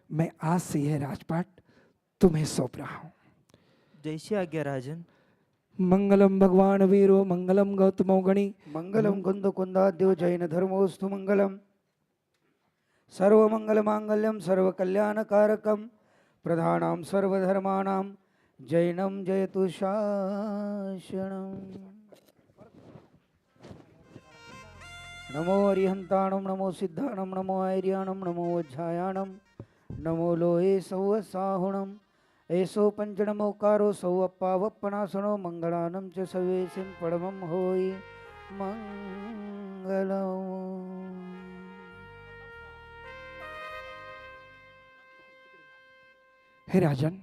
मैं आज से यह राजपाट तुम्हें सौंप रहा हूं। जैसी आज्ञा राजन। मंगलम भगवान वीरो, मंगलम गौतमो गणी, मंगलम कुंद कुंदाद्यो जैन धर्मोस्तु मंगलम। सर्वमंगल मांगल्यम सर्वकल्याणकारकम प्रधानाम सर्वधर्माणां जैनम जयतु शासनम। नमो अरिहंताणम, नमो सिद्धाणम, नमो आर्याणम, नमो वज्रायाणम, नमो लोहे सौ साहुणम। ऐसो पंचनमोकारो सौ अप्पावप्पनासनो मंगलानम च सवेसिं पड़मम होई मंगलम। हे राजन,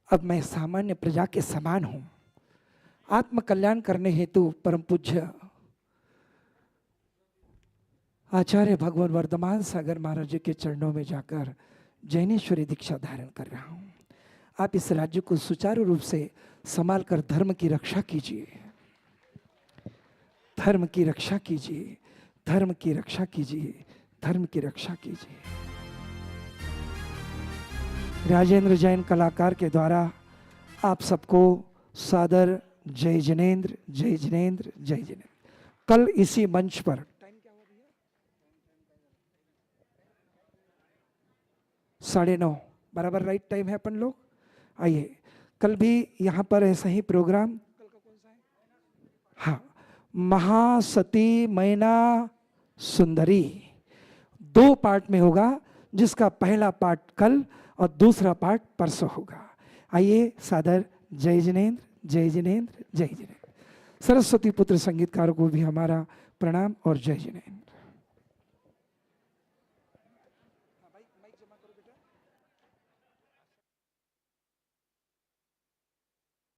अब मैं सामान्य प्रजा के समान हूं। आत्म कल्याण करने हेतु परम पूज्य आचार्य भगवान वर्धमान सागर महाराज जी के चरणों में जाकर जैनेश्वरी दीक्षा धारण कर रहा हूं। आप इस राज्य को सुचारू रूप से संभाल कर धर्म की रक्षा कीजिए, धर्म की रक्षा कीजिए, धर्म की रक्षा कीजिए, धर्म की रक्षा कीजिए। राजेंद्र जैन कलाकार के द्वारा आप सबको सादर जय जिनेंद्र, जय जिनेंद्र, जय जिनेंद्र। कल इसी मंच पर 9:30 बराबर राइट टाइम है अपन लोग। आइए, कल भी यहाँ पर ऐसा ही प्रोग्राम, कल का कौन सा है? हाँ, महासती मैना सुंदरी 2 पार्ट में होगा, जिसका पहला पार्ट कल और दूसरा पार्ट परसों होगा। आइए, सादर जय जिनेंद्र, जय जिनेंद्र, जय जिनेंद्र। सरस्वती पुत्र संगीतकार को भी हमारा प्रणाम और जय जिनेंद्र।